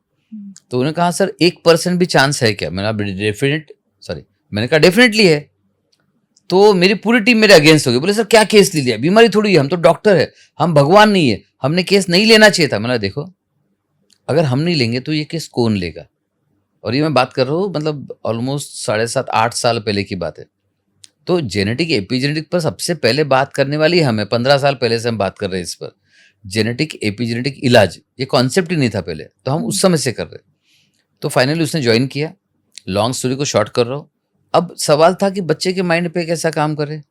S2: तो उन्होंने कहा सर 1% भी चांस है क्या। मैंने कहा डेफिनेटली है। तो मेरी पूरी टीम मेरे अगेंस्ट हो गई, बोले सर क्या केस ले लिया, बीमारी थोड़ी है, हम तो डॉक्टर है, हम भगवान नहीं है, हमने केस नहीं लेना चाहिए था। मैंने देखो अगर हम नहीं लेंगे तो ये केस कौन लेगा। और ये मैं बात कर रहा हूँ मतलब ऑलमोस्ट 7.5-8 साल पहले की बात है। तो जेनेटिक एपिजेनेटिक पर सबसे पहले बात करने वाली हमें 15 साल पहले से हम बात कर रहे हैं इस पर। जेनेटिक एपिजेनेटिक इलाज ये कॉन्सेप्ट ही नहीं था पहले, तो हम उस समय से कर रहे। तो फाइनली उसने ज्वाइन किया लॉन्ग स्टोरी को शॉर्ट कर रहा हूँ। अब सवाल था कि बच्चे के माइंड पे कैसा काम करे,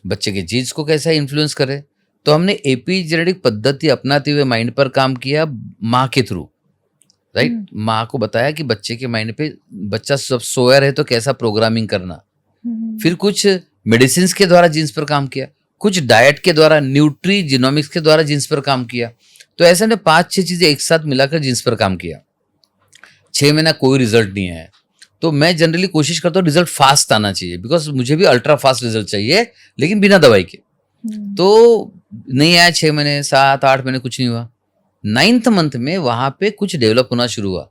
S2: बच्चे के जीन्स को कैसा इन्फ्लुएंस करे। तो हमने एपिजेनेटिक पद्धति अपनाते हुए माइंड पर काम किया माँ के थ्रू, राइट। माँ को बताया कि बच्चे के माइंड पे, बच्चा सब सोया रहे तो कैसा प्रोग्रामिंग करना। फिर कुछ मेडिसिन के द्वारा जीन्स पर काम किया, कुछ डाइट के द्वारा, न्यूट्री जीनोमिक्स के द्वारा जीन्स पर काम किया। तो ऐसे हमने 5-6 चीजें एक साथ मिलाकर जीन्स पर काम किया। 6 महीना कोई रिजल्ट नहीं आया। तो मैं जनरली कोशिश करता हूँ रिजल्ट फास्ट आना चाहिए, बिकॉज मुझे भी अल्ट्रा फास्ट रिजल्ट चाहिए, लेकिन बिना दवाई के। तो नहीं आया 6 महीने, 7-8 महीने, कुछ नहीं हुआ। 9th मंथ में वहां पे कुछ डेवलप होना शुरू हुआ।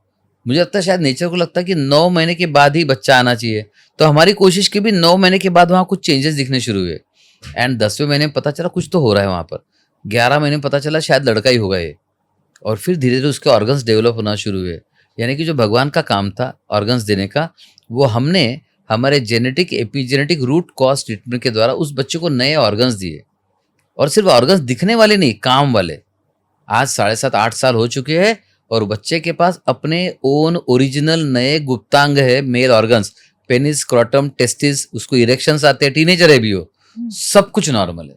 S2: मुझे लगता है शायद नेचर को लगता है कि 9 महीने के बाद ही बच्चा आना चाहिए। तो हमारी कोशिश की भी 9 महीने के बाद वहां कुछ चेंजेस दिखने शुरू हुए। एंड 10वें महीने में पता चला कुछ तो हो रहा है वहां पर। 11 महीने में पता चला शायद लड़का ही होगा ये। और फिर धीरे धीरे उसके ऑर्गन्स डेवलप होना शुरू हुए। यानी कि जो भगवान का काम था ऑर्गन्स देने का, वो हमने हमारे genetic epigenetic root cause treatment के द्वारा उस बच्चे को नए ऑर्गन्स दिए। और सिर्फ ऑर्गन्स दिखने वाले नहीं, काम वाले। आज 7.5-8 साल हो चुके हैं और बच्चे के पास अपने ओन ओरिजिनल नए गुप्तांग है, male organs, penis, scrotum, testis, उसको इरेक्शंस आते हैं, टीनेजर है भी हो, सब कुछ नॉर्मल है।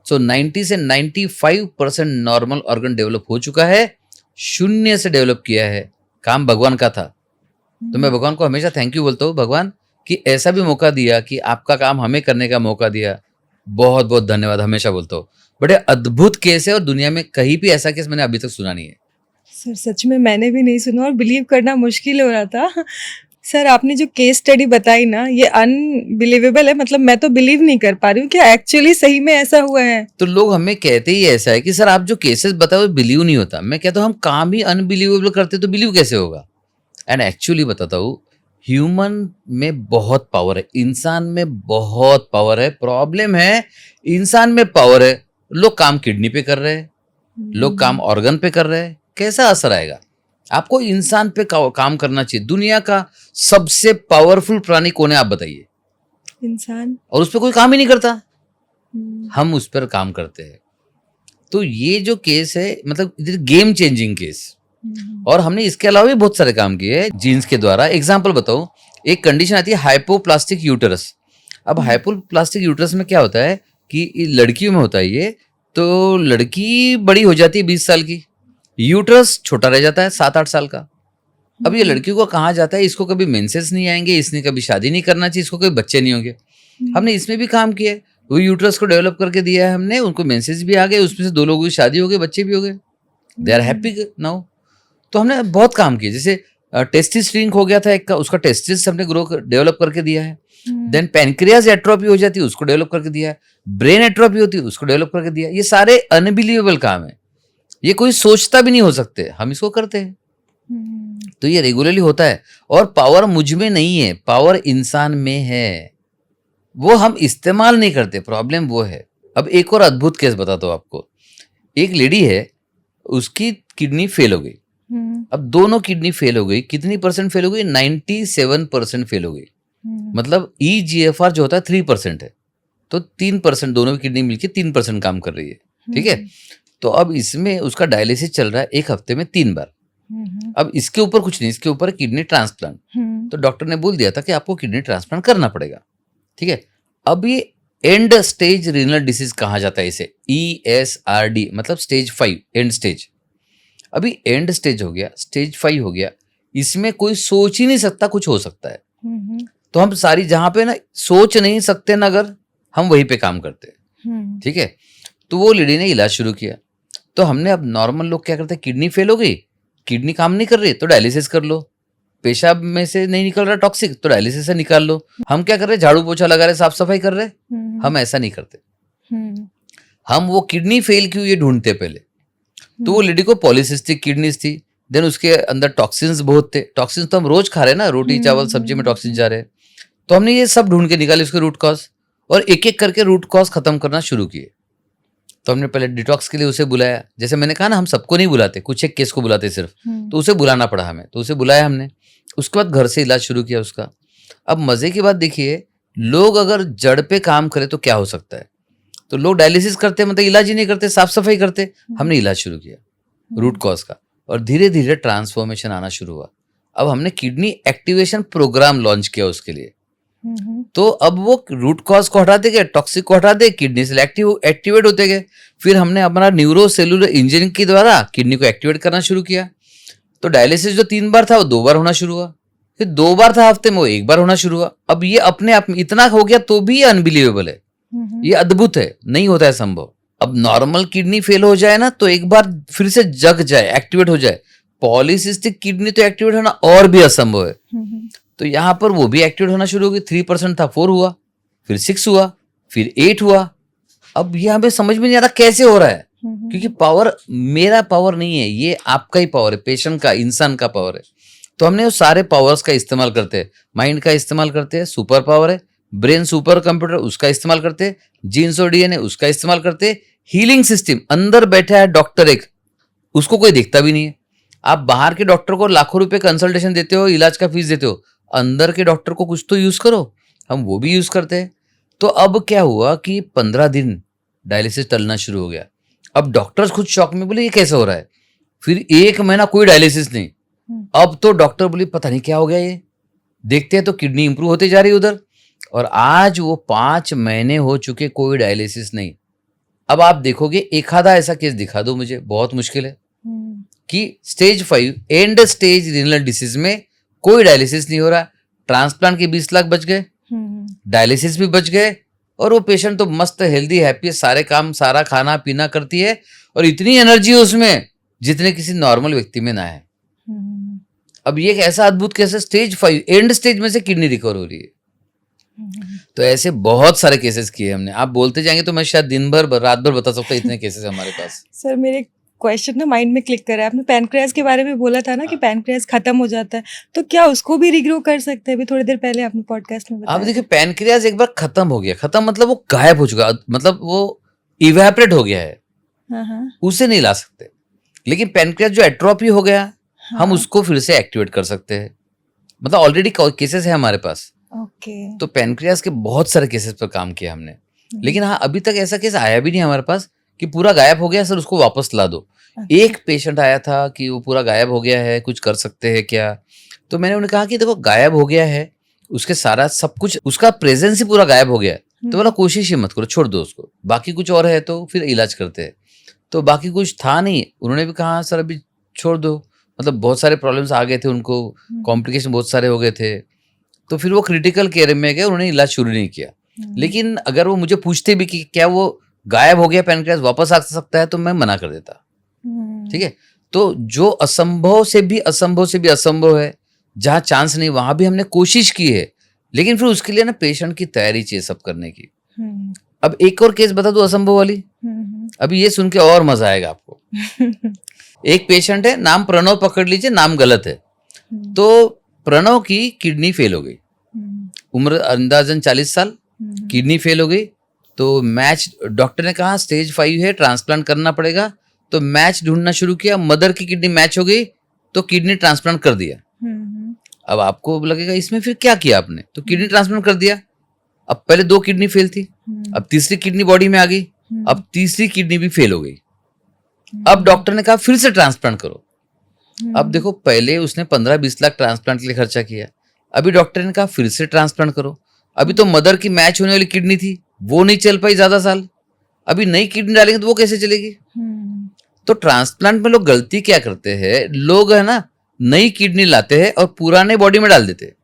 S2: सो 90 से 95% नॉर्मल ऑर्गन डेवलप हो चुका है। शून्य से डेवलप किया है, काम भगवान का था। तो मैं भगवान को हमेशा थैंक यू बोलता हूँ, भगवान कि ऐसा भी मौका दिया, कि आपका काम हमें करने का मौका दिया। बहुत बहुत धन्यवाद हमेशा बोलता हूँ। बड़े अद्भुत केस है और दुनिया में कहीं भी ऐसा केस मैंने अभी तक सुना नहीं है।
S1: सर सच में मैंने भी नहीं सुना और बिलीव करना मुश्किल हो रहा था। सर आपने जो केस स्टडी बताई ना, ये अनबिलीवेबल है। मतलब मैं तो बिलीव नहीं कर पा रही हूँ कि एक्चुअली सही में ऐसा हुआ है।
S2: तो लोग हमें कहते ही ऐसा है कि सर आप जो केसेस बताओ बिलीव नहीं होता। मैं कहता हूँ हम काम ही अनबिलीवेबल करते तो बिलीव कैसे होगा। एंड एक्चुअली बताता हूँ, ह्यूमन में बहुत पावर है, इंसान में बहुत पावर है। प्रॉब्लम है इंसान में पावर है, लोग काम किडनी पे कर रहे हैं, लोग काम ऑर्गन पे कर रहे हैं। कैसा असर आएगा? आपको इंसान पे काम करना चाहिए। दुनिया का सबसे पावरफुल प्राणी कौन है आप बताइए?
S1: इंसान।
S2: और उस पर कोई काम ही नहीं करता, हम उस पर काम करते हैं। तो ये जो केस है, मतलब गेम चेंजिंग केस। और हमने इसके अलावा भी बहुत सारे काम किए हैं जीन्स के द्वारा। एग्जाम्पल बताऊं, एक कंडीशन आती है हाइपोप्लास्टिक यूटेरस। अब हाइपोप्लास्टिक यूटेरस में क्या होता है कि लड़कियों में होता है ये। तो लड़की बड़ी हो जाती है 20 साल की, यूटेरस छोटा रह जाता है 7-8 साल का। अब ये लड़की को कहा जाता है इसको कभी मेंसेस नहीं आएंगे, इसने कभी शादी नहीं करना चाहिए, इसको कभी बच्चे नहीं होंगे। हमने इसमें भी काम किया है, वो यूटेरस को डेवलप करके दिया है हमने, उनको मेंसेस भी आ गए, उसमें से 2 लोगों की शादी हो गई, बच्चे भी हो गए, दे आर हैप्पी नाउ। तो हमने बहुत काम किया। जैसे टेस्टिस श्रिंक हो गया था एक का, उसका टेस्टिस हमने डेवलप करके दिया है। देन पैनक्रियाज एट्रोफी हो जाती है, उसको डेवलप करके दिया है। ब्रेन एट्रोफी होती है, उसको डेवलप करके दिया है। ये सारे अनबिलीवेबल काम है, ये कोई सोचता भी नहीं हो सकते, हम इसको करते हैं। तो ये रेगुलरली होता है। और पावर मुझ में नहीं है, पावर इंसान में है, वो हम इस्तेमाल नहीं करते, प्रॉब्लम वो है। अब एक और अद्भुत केस बताता हूँ आपको। एक लेडी है, उसकी किडनी फेल हो गई। अब दोनों किडनी फेल हो गई। कितनी परसेंट फेल हो गई? 97% फेल हो गई। मतलब EGFR जो होता है 3% है, तो 3% दोनों की किडनी मिलकर 3% काम कर रही है। ठीक है। तो अब इसमें उसका डायलिसिस चल रहा है 1 हफ्ते में 3 बार। अब इसके ऊपर कुछ नहीं, इसके ऊपर किडनी ट्रांसप्लांट। तो डॉक्टर ने बोल दिया था कि आपको किडनी ट्रांसप्लांट करना पड़ेगा। ठीक है। अब ये एंड स्टेज रीनल डिसीज कहा जाता है इसे, ESRD, मतलब स्टेज 5, एंड स्टेज। अभी एंड स्टेज हो गया, स्टेज 5 हो गया, इसमें कोई सोच ही नहीं सकता कुछ हो सकता है। तो हम सारी जहां पे ना सोच नहीं सकते ना, अगर हम वहीं पे काम करते हैं। ठीक है। तो वो लेडी ने इलाज शुरू किया। तो हमने, अब नॉर्मल लोग क्या करते हैं, किडनी फेल हो गई, किडनी काम नहीं कर रही तो डायलिसिस कर लो, पेशाब में से नहीं निकल रहा टॉक्सिक तो डायलिसिस से निकाल लो। हम क्या कर रहे, झाड़ू पोछा लगा रहे, साफ सफाई कर रहे। हम ऐसा नहीं करते, हम वो किडनी फेल क्यों ये ढूंढते पहले। तो वो लेडी को पॉलीसिस्टिक किडनीज थी, देन उसके अंदर टॉक्सिन्स बहुत थे। टॉक्सिन्स तो हम रोज खा रहे हैं ना, रोटी चावल सब्जी में टॉक्सिन जा रहे हैं। तो हमने ये सब ढूंढ के निकाले उसके रूट कॉज, और एक एक करके रूट कॉज खत्म करना शुरू किए। तो हमने पहले डिटॉक्स के लिए उसे बुलाया। जैसे मैंने कहा ना, हम सबको नहीं बुलाते, कुछ एक केस को बुलाते सिर्फ, तो उसे बुलाना पड़ा हमें। तो उसे बुलाया हमने, उसके बाद घर से इलाज शुरू किया उसका। अब मजे की बात देखिए, लोग अगर जड़ पे काम करें तो क्या हो सकता है। तो लोग डायलिसिस करते, मतलब इलाज ही नहीं करते, साफ सफाई करते। हमने इलाज शुरू किया रूट कॉज का, और धीरे धीरे ट्रांसफॉर्मेशन आना शुरू हुआ। अब हमने किडनी एक्टिवेशन प्रोग्राम लॉन्च किया उसके लिए। तो अब वो रूट कॉज को हटाते गए, टॉक्सिक को हटाते, किडनी से एक्टिवेट होते गए। फिर हमने अपना न्यूरो सेलुलर इंजीनियरिंग के द्वारा किडनी को एक्टिवेट करना शुरू किया। तो डायलिसिस जो 3 बार था वो 2 बार होना शुरू हुआ, फिर 2 बार था हफ्ते में वो 1 बार होना शुरू हुआ। अब ये अपने आप में इतना हो गया तो भी ये अनबिलीवेबल है, ये अद्भुत है, नहीं होता है संभव। अब नॉर्मल किडनी फेल हो जाए ना तो एक बार फिर से जग जाए, एक्टिवेट हो जाए। पॉलीसिस्टिक किडनी तो एक्टिवेट होना और भी असंभव है। तो यहाँ पर वो भी एक्टिवेट होना शुरू हो गई। 3% था, 4 हुआ, फिर 6 हुआ, फिर 8 हुआ। अब ये हमें समझ में नहीं आता कैसे हो रहा है, क्योंकि पावर मेरा पावर नहीं है, ये आपका ही पावर है, पेशेंट का, इंसान का पावर है। तो हमने वो सारे पावर्स का इस्तेमाल करते हैं, माइंड का इस्तेमाल करते हैं, सुपर पावर है, ब्रेन सुपर कंप्यूटर उसका इस्तेमाल करते हैं, जीन्स और डीएनए उसका इस्तेमाल करते हैं, हीलिंग सिस्टम अंदर बैठा है डॉक्टर एक, उसको कोई देखता भी नहीं है। आप बाहर के डॉक्टर को लाखों रुपए कंसल्टेशन देते हो, इलाज का फीस देते हो, अंदर के डॉक्टर को कुछ तो यूज करो। हम वो भी यूज करते हैं। तो अब क्या हुआ कि 15 दिन डायलिसिस चलना शुरू हो गया। अब डॉक्टर्स खुद शॉक में बोले ये कैसे हो रहा है। फिर 1 महीना कोई डायलिसिस नहीं। अब तो डॉक्टर बोले पता नहीं क्या हो गया, ये देखते हैं तो किडनी इंप्रूव होती जा रही है उधर। और आज वो 5 महीने हो चुके, कोई डायलिसिस नहीं। अब आप देखोगे एक आधा ऐसा केस दिखा दो मुझे, बहुत मुश्किल है कि stage 5 and stage renal disease में कोई डायलिसिस नहीं हो रहा। ट्रांसप्लांट के 20 लाख बच गए, डायलिसिस भी बच गए, और वो पेशेंट तो मस्त हेल्दी हैप्पी है, सारे काम सारा खाना पीना करती है, और इतनी एनर्जी है उसमें जितने किसी नॉर्मल व्यक्ति में ना है। अब ये एक ऐसा अद्भुत केस है, स्टेज 5 एंड स्टेज में से किडनी रिकवर हो रही है। तो ऐसे बहुत सारे केसेस किए हमने। आप बोलते जाएंगे तो मैं शायद दिन भर रात भर बता सकता हूँ, इतने केसेस हमारे पास।
S1: सर मेरे क्वेश्चन ना माइंड में क्लिक करा है। आपने पैनक्रियाज के बारे में बोला था ना कि पैनक्रियाज खत्म हो जाता है, तो क्या उसको भी रिग्रो कर सकते हैं? अभी थोड़ी देर पहले आपने पॉडकास्ट में बताया।
S2: आप देखिए पैनक्रियाज एक बार खत्म हो गया, खत्म मतलब वो गायब हो चुका, मतलब वो इवेपोरेट हो गया है, उसे नहीं ला सकते। लेकिन पैनक्रियाज जो एट्रोफी हो गया, हम उसको फिर से एक्टिवेट कर सकते हैं। मतलब ऑलरेडी केसेस है हमारे पास। तो पैनक्रियाज के बहुत सारे केसेस पर काम किया हमने। लेकिन हाँ, अभी तक ऐसा केस आया भी नहीं हमारे पास कि पूरा गायब हो गया सर उसको वापस ला दो। एक पेशेंट आया था कि वो पूरा गायब हो गया है, कुछ कर सकते हैं क्या? तो मैंने उन्हें कहा कि देखो गायब हो गया है, उसके सारा सब कुछ, उसका प्रेजेंस ही पूरा गायब हो गया है, तो बोला कोशिश ही मत करो, छोड़ दो उसको, बाकी कुछ और है तो फिर इलाज करते हैं। तो बाकी कुछ था नहीं, उन्होंने भी कहा सर अभी छोड़ दो, मतलब बहुत सारे प्रॉब्लम्स आ गए थे उनको, कॉम्प्लिकेशन बहुत सारे हो गए थे। तो फिर वो क्रिटिकल केयर में गए, उन्होंने इलाज शुरू नहीं किया। लेकिन अगर वो मुझे पूछते भी कि क्या वो गायब हो गया पैनक्रियाज वापस आ सकता है, तो मैं मना कर देता। ठीक है, तो जो असंभव से भी असंभव है, जहां चांस नहीं वहां भी हमने कोशिश की है। लेकिन फिर उसके लिए ना पेशेंट की तैयारी चाहिए सब करने की। अब एक और केस बता दो असंभव वाली, अभी ये सुन के और मजा आएगा आपको। एक पेशेंट है, नाम प्रणव पकड़ लीजिए, नाम गलत है। तो प्रणव की किडनी फेल हो गई, उम्र अंदाजन 40 साल, किडनी फेल हो गई। तो मैच, डॉक्टर ने कहा स्टेज 5 है, ट्रांसप्लांट करना पड़ेगा। तो मैच ढूंढना शुरू किया, मदर की किडनी मैच हो गई तो किडनी ट्रांसप्लांट कर दिया। अब आपको लगेगा इसमें फिर क्या किया आपने, तो किडनी ट्रांसप्लांट कर दिया। अब पहले 2 किडनी फेल थी, अब तीसरी किडनी बॉडी में आ गई, अब तीसरी किडनी भी फेल हो गई। अब डॉक्टर ने कहा फिर से ट्रांसप्लांट करो। अब देखो पहले उसने 15-20 लाख ट्रांसप्लांट के लिए खर्चा किया, अभी डॉक्टर ने कहा फिर से ट्रांसप्लांट करो। अभी तो मदर की मैच होने वाली किडनी थी, वो नहीं चल पाई ज्यादा साल, अभी नई किडनी डालेंगे तो वो कैसे चलेगी? तो ट्रांसप्लांट में लोग गलती क्या करते हैं, लोग है ना नई किडनी लाते हैं और पुराने बॉडी में डाल देते हैं।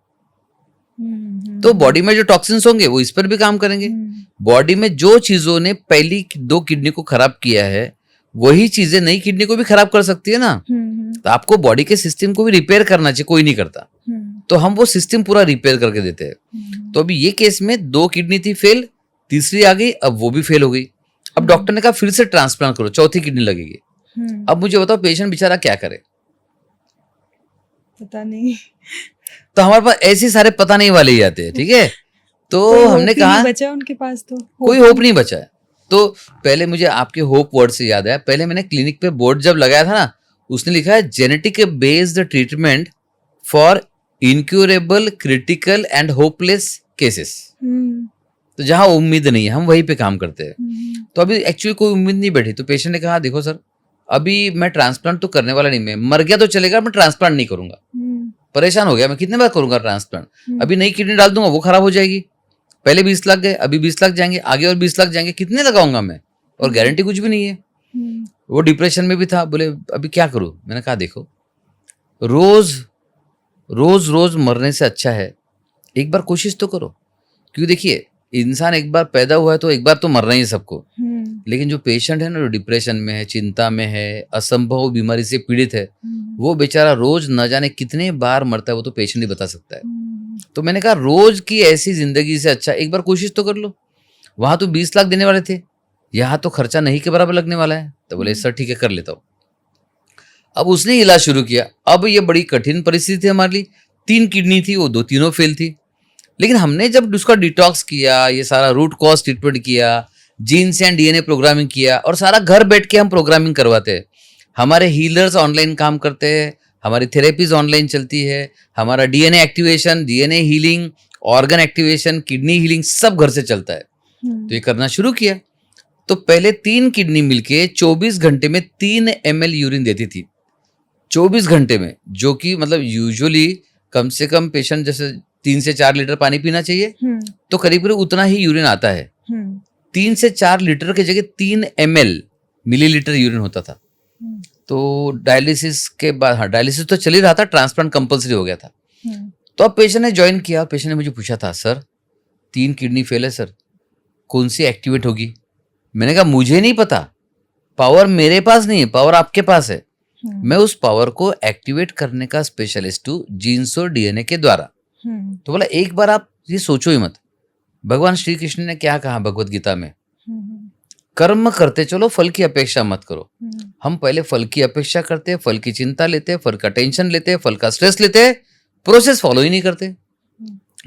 S2: तो बॉडी में जो टॉक्सिन्स होंगे वो इस पर भी काम करेंगे। बॉडी में जो चीजों ने पहली 2 किडनी को खराब किया है, वही चीजें नई किडनी को भी खराब कर सकती है ना। तो आपको बॉडी के सिस्टम को भी रिपेयर करना चाहिए, कोई नहीं करता। तो हम वो सिस्टम पूरा रिपेयर करके देते हैं। तो अभी ये केस में 2 किडनी थी फेल, तीसरी आ गई, अब वो भी फेल हो गई। अब डॉक्टर ने कहा फिर से ट्रांसप्लांट करो, चौथी किडनी लगेगी। अब मुझे बताओ पेशेंट बेचारा क्या करे?
S1: पता नहीं।
S2: तो हमारे पास ऐसे सारे पता नहीं वाले ही आते हैं। ठीक है, तो हमने कहा
S1: बचा उनके पास तो
S2: कोई होप नहीं बचा है। तो पहले मुझे आपके होप वर्ड से याद आया, पहले मैंने क्लिनिक पे बोर्ड जब लगाया था ना, उसने लिखा है genetic based treatment for incurable critical and hopeless cases. तो जहां उम्मीद नहीं है हम वहीं पे काम करते हैं। तो अभी एक्चुअली कोई उम्मीद नहीं बैठी, तो पेशेंट ने कहा देखो सर अभी मैं ट्रांसप्लांट तो करने वाला नहीं, मैं मर गया तो चलेगा, मैं ट्रांसप्लांट नहीं करूंगा, परेशान हो गया, मैं कितने बार करूंगा ट्रांसप्लांट, अभी नई किडनी डाल दूंगा वो खराब हो जाएगी, पहले 20 लाख गए, अभी 20 लाख जाएंगे, आगे और 20 लाख जाएंगे, कितने लगाऊंगा मैं, और गारंटी कुछ भी नहीं है। वो डिप्रेशन में भी था, बोले अभी क्या करूं। मैंने कहा देखो, रोज रोज रोज मरने से अच्छा है एक बार कोशिश तो करो, क्योंकि देखिए इंसान एक बार पैदा हुआ है तो एक बार तो मरना ही है सबको, लेकिन जो पेशेंट है ना, जो डिप्रेशन में है, चिंता में है, असंभव बीमारी से पीड़ित है, वो बेचारा रोज न जाने कितने बार मरता है, वो तो पेशेंट ही बता सकता है। तो मैंने कहा रोज की ऐसी जिंदगी से अच्छा एक बार कोशिश तो कर लो। वहां तो 20 लाख देने वाले थे, यहाँ तो खर्चा नहीं के बराबर लगने वाला है। तो बोले सर ठीक है कर लेता हूँ। अब उसने इलाज शुरू किया। अब ये बड़ी कठिन परिस्थिति थी हमारे लिए, 3 किडनी थी, वो 2 तीनों फेल थी। लेकिन हमने जब उसका डिटॉक्स किया, ये सारा रूट कॉज ट्रीटमेंट किया, जीन्स एंड डीएनए प्रोग्रामिंग किया, और सारा घर बैठ के हम प्रोग्रामिंग करवाते हैं। हमारे हीलर्स ऑनलाइन काम करते हैं, हमारी थेरेपीज ऑनलाइन चलती है, हमारा DNA activation, DNA healing, organ activation, kidney healing सब घर से चलता है। तो ये करना शुरू किया। तो पहले 3 किडनी मिलके 24 घंटे में 3 ml यूरिन देती थी, 24 घंटे में, जो कि मतलब यूजुअली कम से कम पेशेंट जैसे 3 से 4 लीटर पानी पीना चाहिए, तो करीब करीब उतना ही यूरिन आता है। 3 से 4 लीटर की जगह 3 ml मिलीलीटर यूरिन होता था। तो डायलिसिस के बाद, हाँ डायलिसिस तो चल ही रहा था, ट्रांसप्लांट कंपलसरी हो गया था। तो अब पेशेंट ने ज्वाइन किया। पेशेंट ने मुझे पूछा था, सर 3 किडनी फेल है सर, कौन सी एक्टिवेट होगी। मैंने कहा मुझे नहीं पता, पावर मेरे पास नहीं है, पावर आपके पास है। मैं उस पावर को एक्टिवेट करने का स्पेशलिस्ट हूँ, जीन्स और डीएनए के द्वारा। तो बोला एक बार आप ये सोचो ही मत। भगवान श्री कृष्ण ने क्या कहा भगवत गीता में, कर्म करते चलो, फल की अपेक्षा मत करो। हम पहले फल की अपेक्षा करते हैं, फल की चिंता लेते हैं, फल का टेंशन लेते हैं, फल का स्ट्रेस लेते हैं, प्रोसेस फॉलो ही नहीं करते।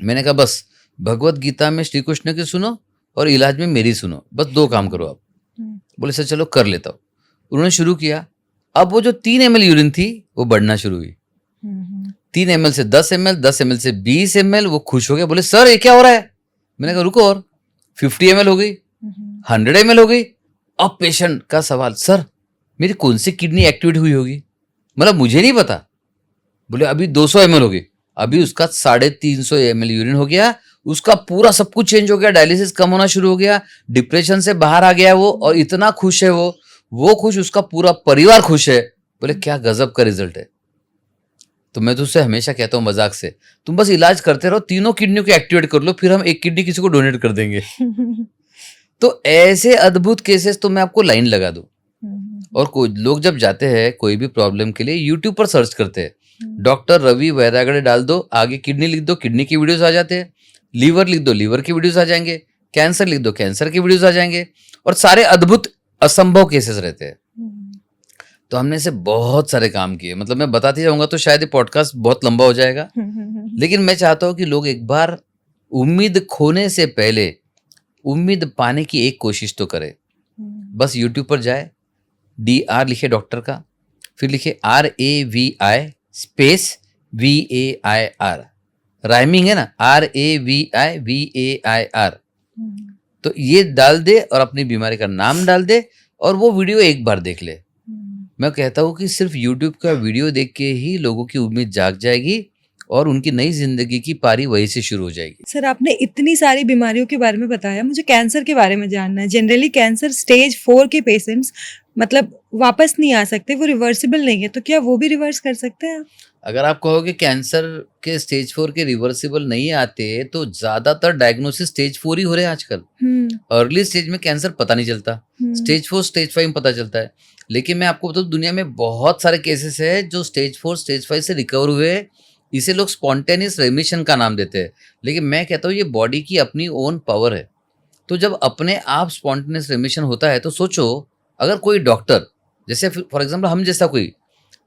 S2: मैंने कहा बस भगवत गीता में श्री कृष्ण की सुनो और इलाज में मेरी सुनो, बस 2 काम करो आप। बोले सर चलो कर लेता हूँ। उन्होंने शुरू किया। अब वो जो 3 ml यूरिन थी वो बढ़ना शुरू हुई, 3 ml से 10 ml, 10 ml से 20 ml। वो खुश हो गए, बोले सर ये क्या हो रहा है। मैंने कहा रुको, और 50 ml हो गई, 100 ml हो गई। अब पेशेंट का सवाल, सर मेरी कौन सी किडनी एक्टिवेट हुई होगी, मतलब मुझे नहीं पता। बोले अभी 200 ml हो गई। अभी उसका 350 ml यूरिन हो गया, उसका पूरा सब कुछ चेंज हो गया, डायलिसिस कम होना शुरू हो गया, डिप्रेशन से बाहर आ गया वो, और इतना खुश है वो खुश, उसका पूरा परिवार खुश है। बोले क्या गजब का रिजल्ट है। तो मैं तो उससे हमेशा कहता हूँ मजाक से, तुम बस इलाज करते रहो, तीनों किडनी को एक्टिवेट कर लो, फिर हम एक किडनी किसी को डोनेट कर देंगे। तो ऐसे अद्भुत केसेस तो मैं आपको लाइन लगा दूं। और कोई लोग जब जाते हैं कोई भी प्रॉब्लम के लिए, यूट्यूब पर सर्च करते हैं, डॉक्टर रवि वैरागड़े डाल दो, आगे किडनी लिख दो, किडनी की वीडियोस आ जाते हैं, लीवर लिख दो, लीवर की वीडियोस आ जाएंगे, कैंसर लिख दो, कैंसर की वीडियोस आ जाएंगे, और सारे अद्भुत असंभव केसेस रहते हैं। तो हमने से बहुत सारे काम किए, मतलब मैं बताते जाऊंगा तो शायद ये पॉडकास्ट बहुत लंबा हो जाएगा। लेकिन मैं चाहता हूँ कि लोग एक बार उम्मीद खोने से पहले उम्मीद पाने की एक कोशिश तो करें। बस यूट्यूब पर जाए, DR लिखे डॉक्टर का, फिर लिखे RAVI स्पेस VAIR, राइमिंग है ना, RAVI VAIR। तो ये डाल दे और अपनी बीमारी का नाम डाल दे, और वो वीडियो एक बार देख ले। मैं कहता हूँ कि सिर्फ यूट्यूब का वीडियो देख के ही लोगों की उम्मीद जाग जाएगी और उनकी नई जिंदगी की पारी वहीं से शुरू हो जाएगी।
S1: सर आपने इतनी सारी बीमारियों के बारे में बताया, मुझे कैंसर के बारे में जानना है। जनरली कैंसर स्टेज 4 के पेशेंट्स मतलब वापस नहीं आ सकते, वो रिवर्सिबल नहीं है, तो क्या वो भी रिवर्स कर सकते हैं?
S2: अगर आप कहोगे कैंसर के स्टेज 4 के रिवर्सिबल नहीं आते, तो ज्यादातर डायग्नोसिस स्टेज 4 ही हो रहे हैं आजकल। अर्ली स्टेज में कैंसर पता नहीं चलता, स्टेज 4 स्टेज 5 में पता चलता है। लेकिन मैं आपको बताऊं, दुनिया में बहुत सारे केसेस है जो स्टेज 4 स्टेज 5 से रिकवर हुए। इसे लोग स्पॉन्टेनियस रेमिशन का नाम देते हैं, लेकिन मैं कहता हूँ ये बॉडी की अपनी ओन पावर है। तो जब अपने आप स्पॉन्टेनियस रेमिशन होता है, तो सोचो अगर कोई डॉक्टर, जैसे फॉर एग्जाम्पल हम जैसा कोई,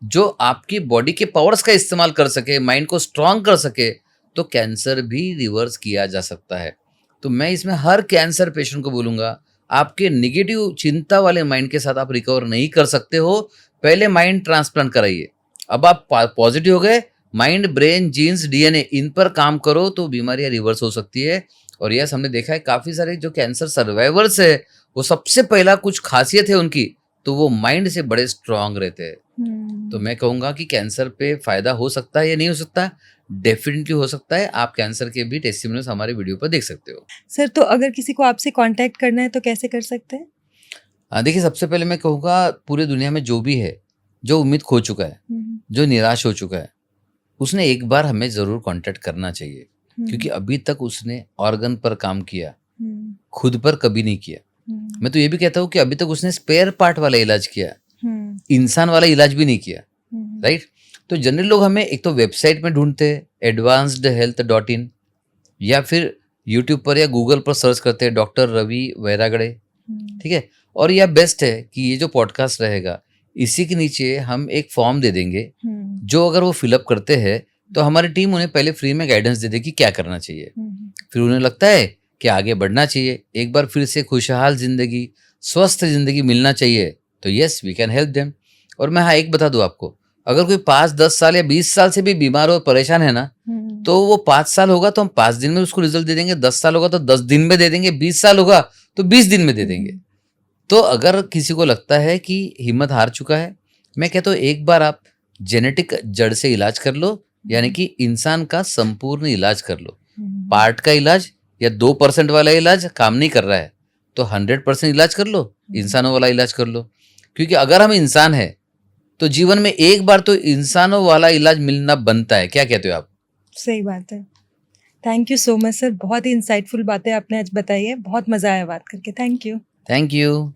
S2: जो आपकी बॉडी के पावर्स का इस्तेमाल कर सके, माइंड को स्ट्रांग कर सके, तो कैंसर भी रिवर्स किया जा सकता है। तो मैं इसमें हर कैंसर पेशेंट को बोलूँगा, आपके निगेटिव चिंता वाले माइंड के साथ आप रिकवर नहीं कर सकते हो, पहले माइंड ट्रांसप्लांट कराइए। अब आप पॉजिटिव हो गए, माइंड, ब्रेन, जीन्स, डीएनए इन पर काम करो तो बीमारियां रिवर्स हो सकती है। और यस, हमने देखा है काफ़ी सारे जो कैंसर सर्वाइवर्स है, वो सबसे पहला कुछ खासियत है उनकी, तो वो माइंड से बड़े स्ट्रांग रहते हैं। तो मैं कहूँगा कि कैंसर पे फ़ायदा हो सकता है या नहीं हो सकता? डेफ़िनिटली हो सकता है। आप कैंसर के भी टेस्टिमोनियल्स हमारे वीडियो पर देख सकते हो।
S1: सर तो अगर किसी को आपसे कॉन्टैक्ट करना है तो कैसे कर सकते हैं?
S2: देखिए सबसे पहले मैं कहूँगा पूरी दुनिया में जो भी है, जो उम्मीद खो चुका है, जो निराश हो चुका है, उसने एक बार हमें ज़रूर कॉन्टैक्ट करना चाहिए। क्योंकि अभी तक उसने ऑर्गन पर काम किया, खुद पर कभी नहीं किया। मैं तो ये भी कहता हूँ कि अभी तक उसने स्पेयर पार्ट वाला इलाज किया, इंसान वाला इलाज भी नहीं किया, राइट? तो जनरली लोग हमें एक तो वेबसाइट में ढूँढते हैं advancedhealth.in या फिर यूट्यूब पर या गूगल पर सर्च करते हैं डॉक्टर रवि वैरागड़े, ठीक है? और यह बेस्ट है कि ये जो पॉडकास्ट रहेगा, इसी के नीचे हम एक फॉर्म दे देंगे, जो अगर वो फिलअप करते हैं तो हमारी टीम उन्हें पहले फ्री में गाइडेंस दे देगी क्या करना चाहिए। फिर उन्हें लगता है कि आगे बढ़ना चाहिए, एक बार फिर से खुशहाल ज़िंदगी, स्वस्थ ज़िंदगी मिलना चाहिए, तो yes we can help them. और मैं हाँ एक बता दूँ आपको, अगर कोई 5-10 साल या 20 साल से भी बीमार और परेशान है ना, तो वो 5 साल होगा तो हम 5 दिन में उसको रिजल्ट दे देंगे, 10 साल होगा तो 10 दिन में दे देंगे, 20 साल होगा तो 20 दिन में दे देंगे। तो अगर किसी को लगता है कि हिम्मत हार चुका है, मैं कहता हूँ एक बार आप जेनेटिक जड़ से इलाज कर लो, यानी कि इंसान का संपूर्ण इलाज कर लो। पार्ट का इलाज या 2% वाला इलाज काम नहीं कर रहा है तो 100% इलाज कर लो, इंसानों वाला इलाज कर लो। क्योंकि अगर हम इंसान है तो जीवन में एक बार तो इंसानों वाला इलाज मिलना बनता है। क्या कहते हो आप?
S1: सही बात है। Thank you so much sir, बहुत ही इंसाइटफुल बातें आपने आज बताई है, बहुत मज़ा आया बात करके। Thank you.
S2: Thank you.